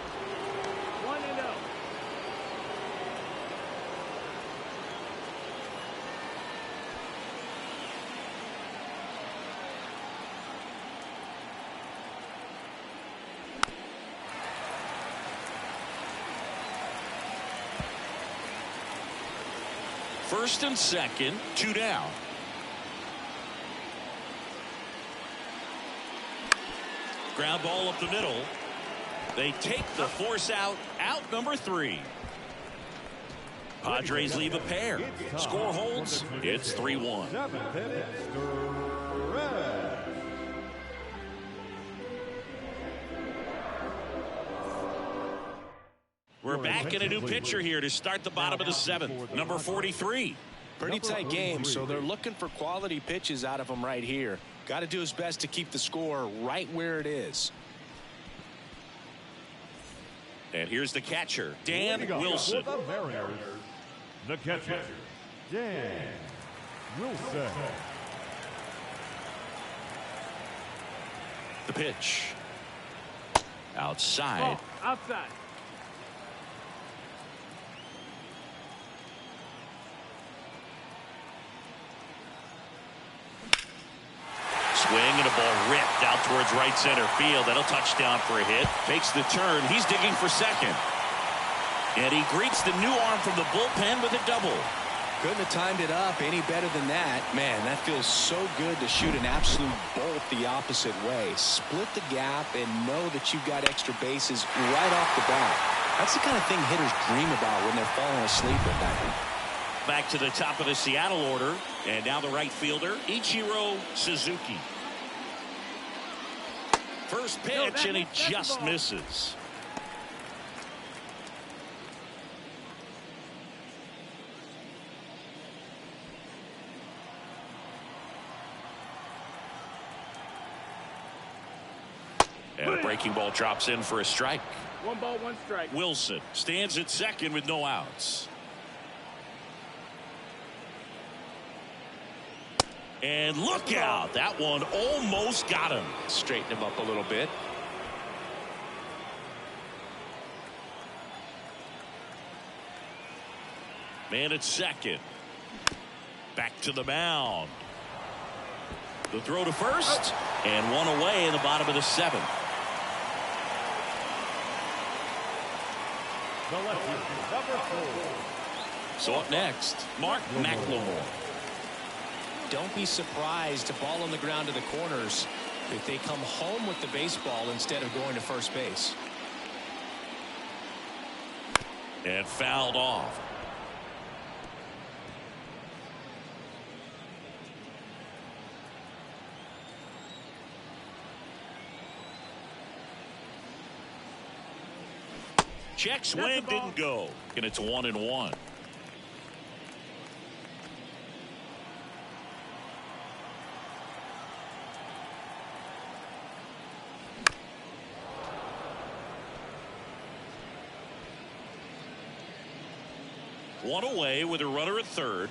First and second, 2 down. Ground ball up the middle. They take the force out number 3. Padres leave a pair. Score holds. It's 3-1. 7th inning, stretch. We're back in a new pitcher here to start the bottom of the 7th. Number 43. Pretty tight game, so they're looking for quality pitches out of him right here. Got to do his best to keep the score right where it is. And here's the catcher, Dan Wilson. For the Mariners, the catcher, Dan Wilson. The pitch. Outside. Ball. Outside. Swing and a ball ripped out towards right center field. That'll touchdown for a hit. Makes the turn. He's digging for second. And he greets the new arm from the bullpen with a double. Couldn't have timed it up any better than that. Man, that feels so good to shoot an absolute bolt the opposite way. Split the gap and know that you've got extra bases right off the bat. That's the kind of thing hitters dream about when they're falling asleep at night. Back to the top of the Seattle order. And now the right fielder, Ichiro Suzuki. First pitch, and he just misses. And a breaking ball drops in for a strike. 1 ball, 1 strike. Wilson stands at second with no outs. And look out. That one almost got him. Straighten him up a little bit. Man at second. Back to the mound. The throw to first. And 1 away in the bottom of the 7th. The lefty, number 4. So up next, Mark McLemore. Don't be surprised to ball on the ground to the corners if they come home with the baseball instead of going to first base. And fouled off. Check swing didn't go. And it's 1-1. One away with a runner at third.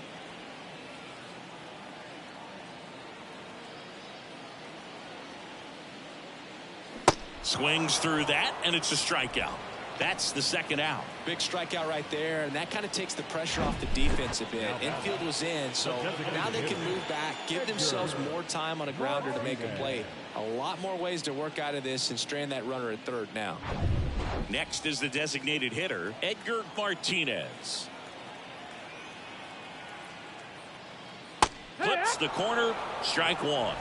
Swings through that, and it's a strikeout. That's the second out. Big strikeout right there, and that kind of takes the pressure off the defense a bit. Infield was in, so now they can move back, give themselves more time on a grounder to make a play. A lot more ways to work out of this and strand that runner at third now. Next is the designated hitter, Edgar Martinez. Flips the corner, strike one.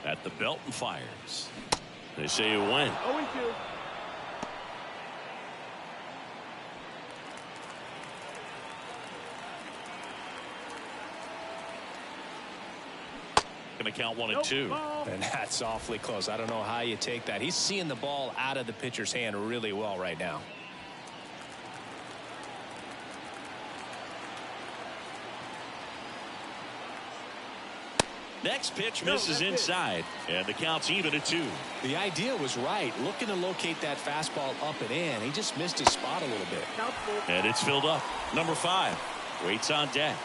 At the belt and fires. They say it went. 0-2. Going to count 1-2. Ball. And that's awfully close. I don't know how you take that. He's seeing the ball out of the pitcher's hand really well right now. Next pitch misses inside, and the count's even at 2. The idea was right, looking to locate that fastball up and in. He just missed his spot a little bit. And it's filled up. Number 5 waits on deck.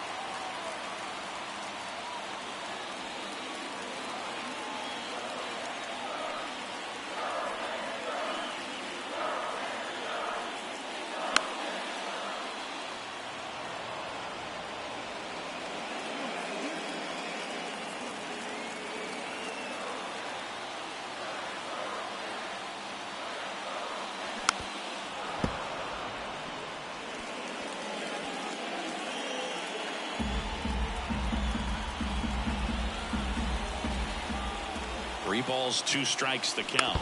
Three balls, 2 strikes the count.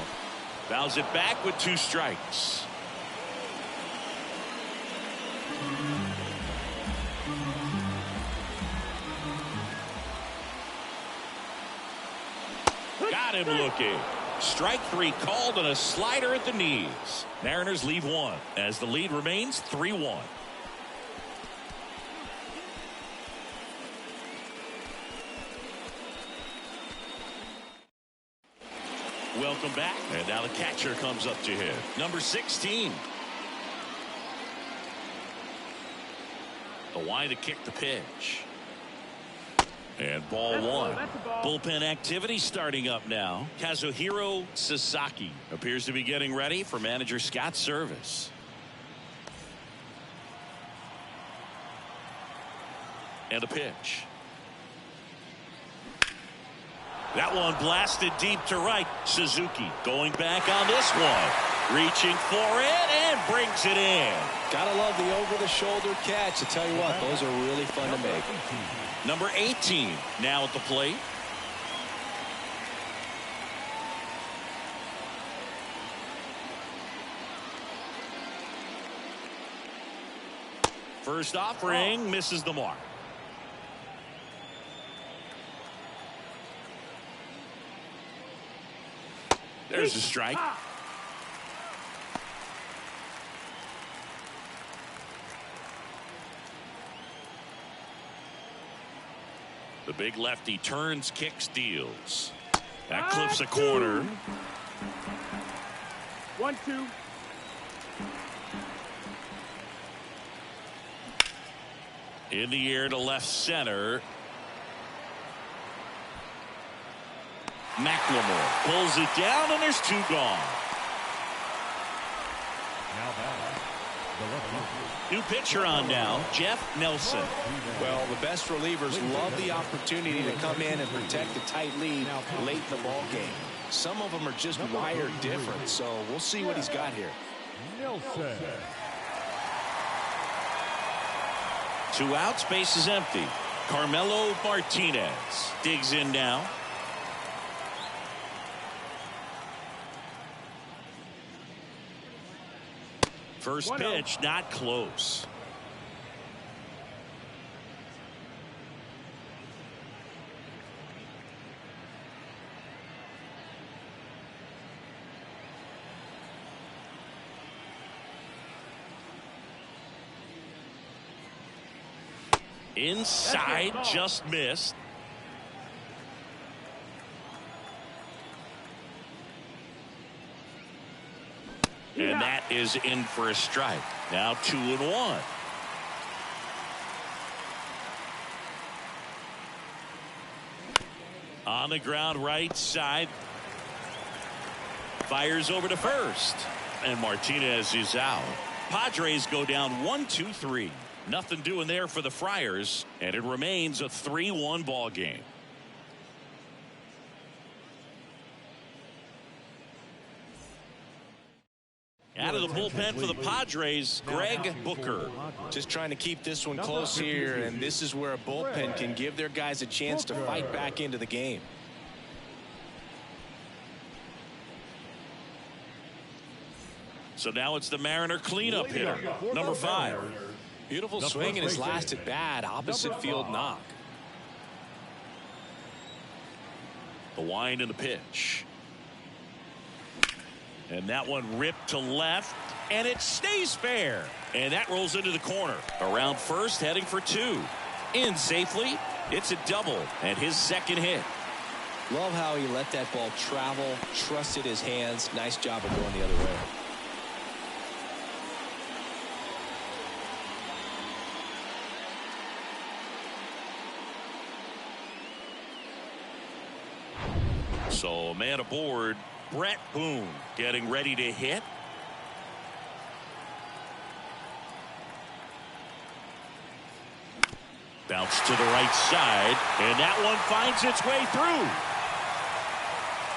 Fouls it back with 2 strikes. Got him looking. Strike 3 called and a slider at the knees. Mariners leave 1 as the lead remains 3-1. Welcome back. And now the catcher comes up to hit. Number 16. The line to kick the pitch. And ball 1. Bullpen activity starting up now. Kazuhiro Sasaki appears to be getting ready for manager Scott's service. And a pitch. That one blasted deep to right. Suzuki going back on this one. Reaching for it and brings it in. Gotta love the over-the-shoulder catch. I tell you what, those are really fun to make. Number 18 now at the plate. First offering misses the mark. There's a strike. The big lefty turns, kicks, deals. That clips a corner. 1-2. In the air to left center. McLemore pulls it down, and there's 2 gone. Now batting, the left fielder. New pitcher on now, Jeff Nelson. Well, the best relievers love the opportunity to come in and protect a tight lead late in the ball game. Some of them are just wired different, so we'll see what he's got here. Nelson. 2 outs, base is empty. Carmelo Martinez digs in now. First pitch, not close. Inside, just missed. And that is in for a strike. Now 2-1. On the ground right side. Fires over to first. And Martinez is out. Padres go down 1-2-3. Nothing doing there for the Friars. And it remains a 3-1 ball game. Out of the bullpen for the Padres, Greg Booker. Just trying to keep this one close here, and this is where a bullpen can give their guys a chance to fight back into the game. So now it's the Mariner cleanup hitter, number 5. Beautiful swing in his last at bat, opposite field knock. The wind and the pitch. And that one ripped to left, and it stays fair. And that rolls into the corner. Around first, heading for 2. In safely. It's a double, and his second hit. Love how he let that ball travel, trusted his hands. Nice job of going the other way. So a man aboard, Brett Boone, getting ready to hit. Bounce to the right side, and that one finds its way through.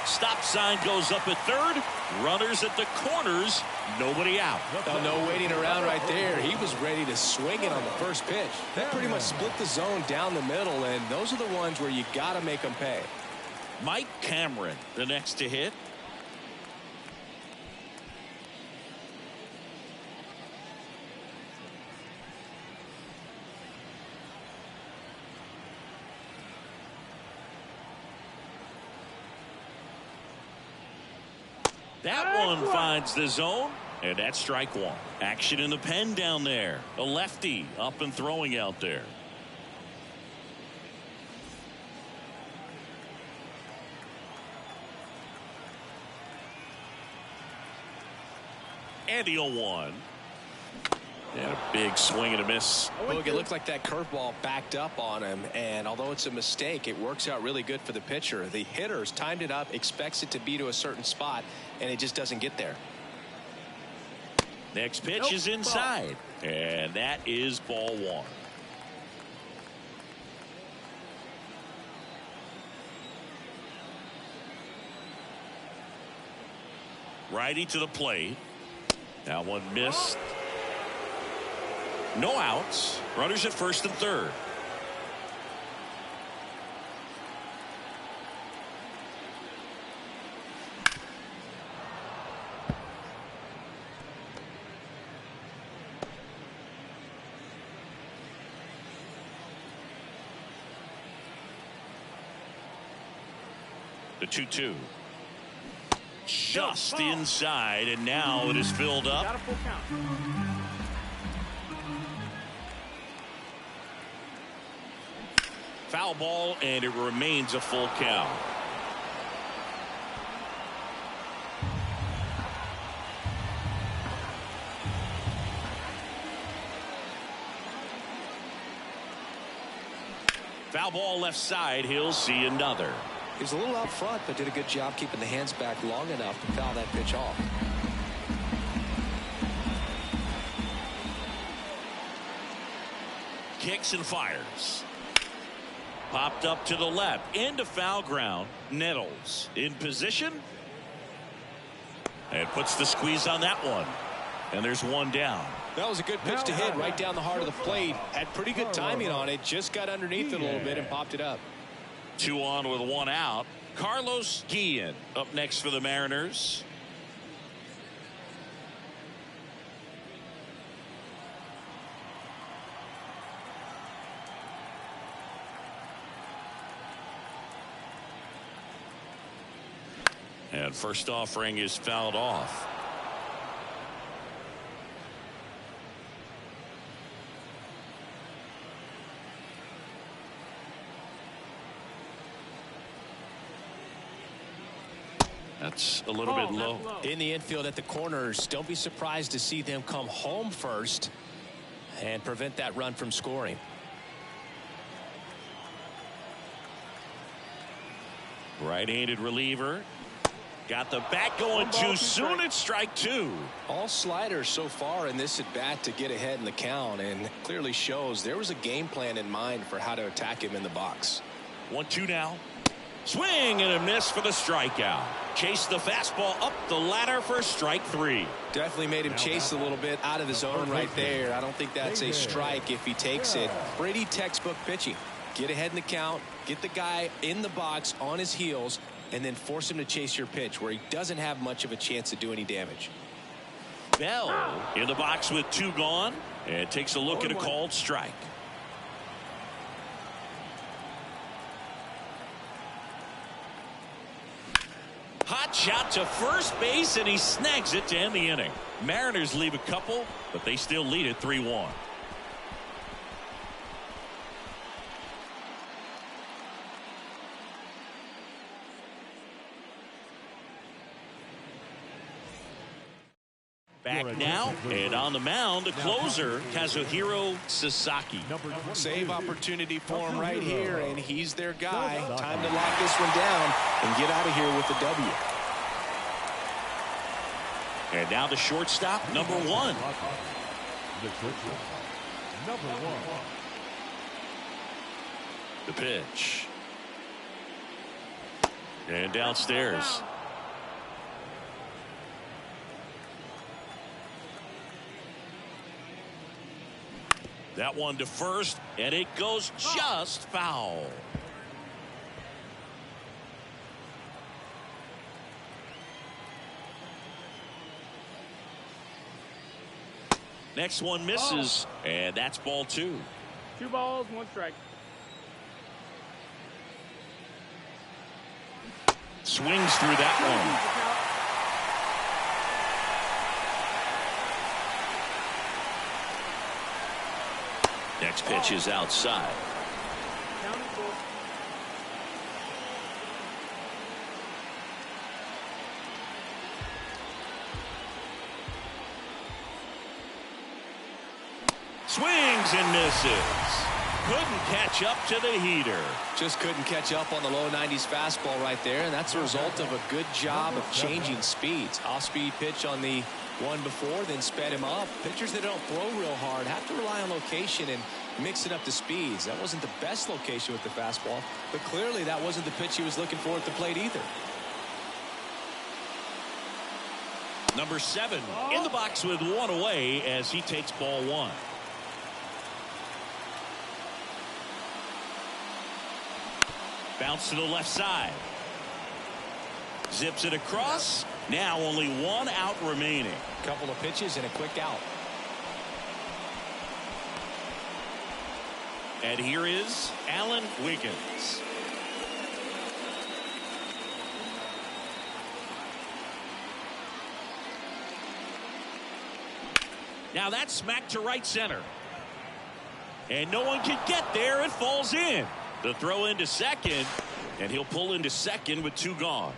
Stop sign goes up at third. Runners at the corners. Nobody out. No waiting around right there. He was ready to swing it on the first pitch. That pretty much split the zone down the middle, and those are the ones where you got to make them pay. Mike Cameron, the next to hit. That one finds the zone, and that's strike 1. Action in the pen down there. A lefty up and throwing out there. And the 0-1. And a big swing and a miss. Look, it looked like that curveball backed up on him, and although it's a mistake, it works out really good for the pitcher. The hitter's timed it up, expects it to be to a certain spot, and it just doesn't get there. Next pitch is inside, and that is ball 1. Righty to the plate. That one missed. No outs. Runners at first and third. The 2-2. Just inside, and now it is filled up. Got a full count. Foul ball, and it remains a full count. Foul ball left side. He'll see another. He was a little out front, but did a good job keeping the hands back long enough to foul that pitch off. Kicks and fires. Popped up to the left. Into foul ground. Nettles in position. And puts the squeeze on that one. And there's one down. That was a good pitch to hit right down the heart of the plate. Had pretty good timing on it. Just got underneath it a little bit and popped it up. 2 on with 1 out. Carlos Guillen up next for the Mariners. And first offering is fouled off. That's a little bit low. In the infield at the corners, don't be surprised to see them come home first and prevent that run from scoring. Right-handed reliever. Got the bat going too soon. It's strike two. All sliders so far in this at bat to get ahead in the count, and clearly shows there was a game plan in mind for how to attack him in the box. 1-2 now. Swing and a miss for the strikeout. Chase the fastball up the ladder for strike three. Definitely made him chase a little bit out of the zone right there. I don't think that's a strike if he takes it. Pretty textbook pitching. Get ahead in the count, get the guy in the box on his heels, and then force him to chase your pitch where he doesn't have much of a chance to do any damage. Bell in the box with two gone and takes a look at a called strike. Hot shot to first base, and he snags it to end the inning. Mariners leave a couple, but they still lead it 3-1. Back now, and on the mound, the closer, Kazuhiro Sasaki. Save opportunity for him right here, and he's their guy. Time to lock this one down and get out of here with the W. And now the shortstop, number one. The pitch. And downstairs. That one to first, and it goes just foul. Next one misses, and that's ball two. 2 balls, 1 strike. Swings through that one. Next pitch is outside. Swings and misses. Couldn't catch up to the heater. Just couldn't catch up on the low 90s fastball right there, and that's a result of a good job of changing speeds. Off-speed pitch on the one before, then sped him up. Pitchers that don't throw real hard have to rely on location and mix it up to speeds. That wasn't the best location with the fastball, but clearly that wasn't the pitch he was looking for at the plate either. Number 7 in the box with one away as he takes ball one. Bounce to the left side. Zips it across. Now only one out remaining. Couple of pitches and a quick out. And here is Alan Wiggins. Now that's smacked to right center. And no one can get there. It falls in. The throw into second, and he'll pull into second with two gone.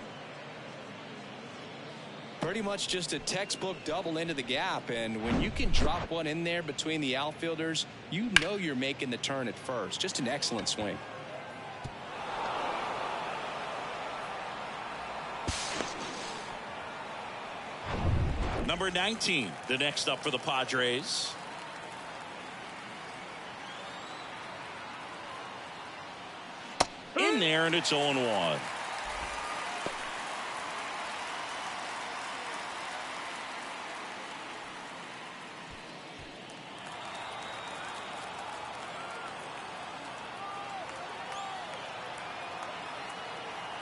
Pretty much just a textbook double into the gap, and when you can drop one in there between the outfielders, you know you're making the turn at first. Just an excellent swing. Number 19, the next up for the Padres. In there, and it's 0-1.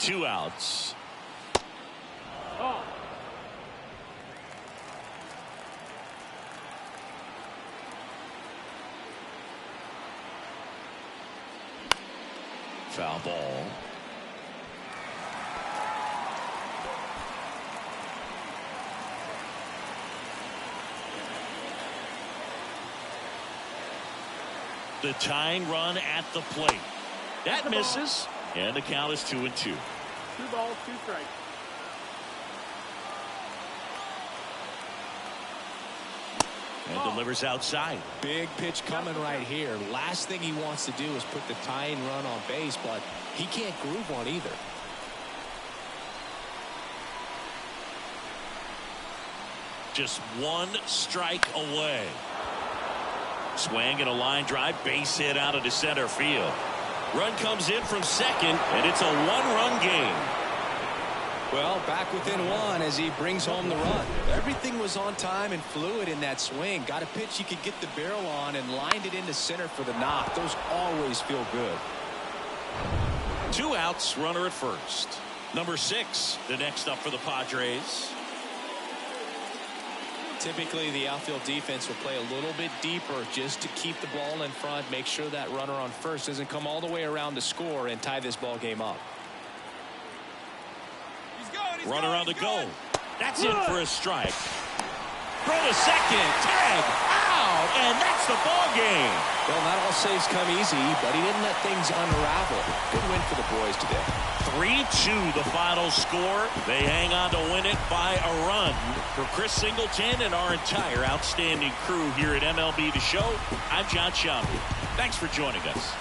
Two outs. Oh. Foul ball. The tying run at the plate. That misses, and the count is 2-2. 2 balls, 2 strikes. And delivers outside. Big pitch coming right here. Last thing he wants to do is put the tying run on base, but he can't groove one either. just one strike away. Swing and a line drive, base hit out of the center field. Run comes in from second, and it's a one-run game. Well, back within one as he brings home the run. Everything was on time and fluid in that swing. Got a pitch he could get the barrel on and lined it into center for the knock. Those always feel good. 2 outs, runner at first. Number 6, the next up for the Padres. Typically, the outfield defense will play a little bit deeper just to keep the ball in front, make sure that runner on first doesn't come all the way around to score and tie this ball game up. Runner on the go. That's in for a strike. Throw to second. Tag. Out. And that's the ball game. Well, not all saves come easy, but he didn't let things unravel. Good win for the boys today. 3-2 the final score. They hang on to win it by a run. For Chris Singleton and our entire outstanding crew here at MLB The Show, I'm John Schaub. Thanks for joining us.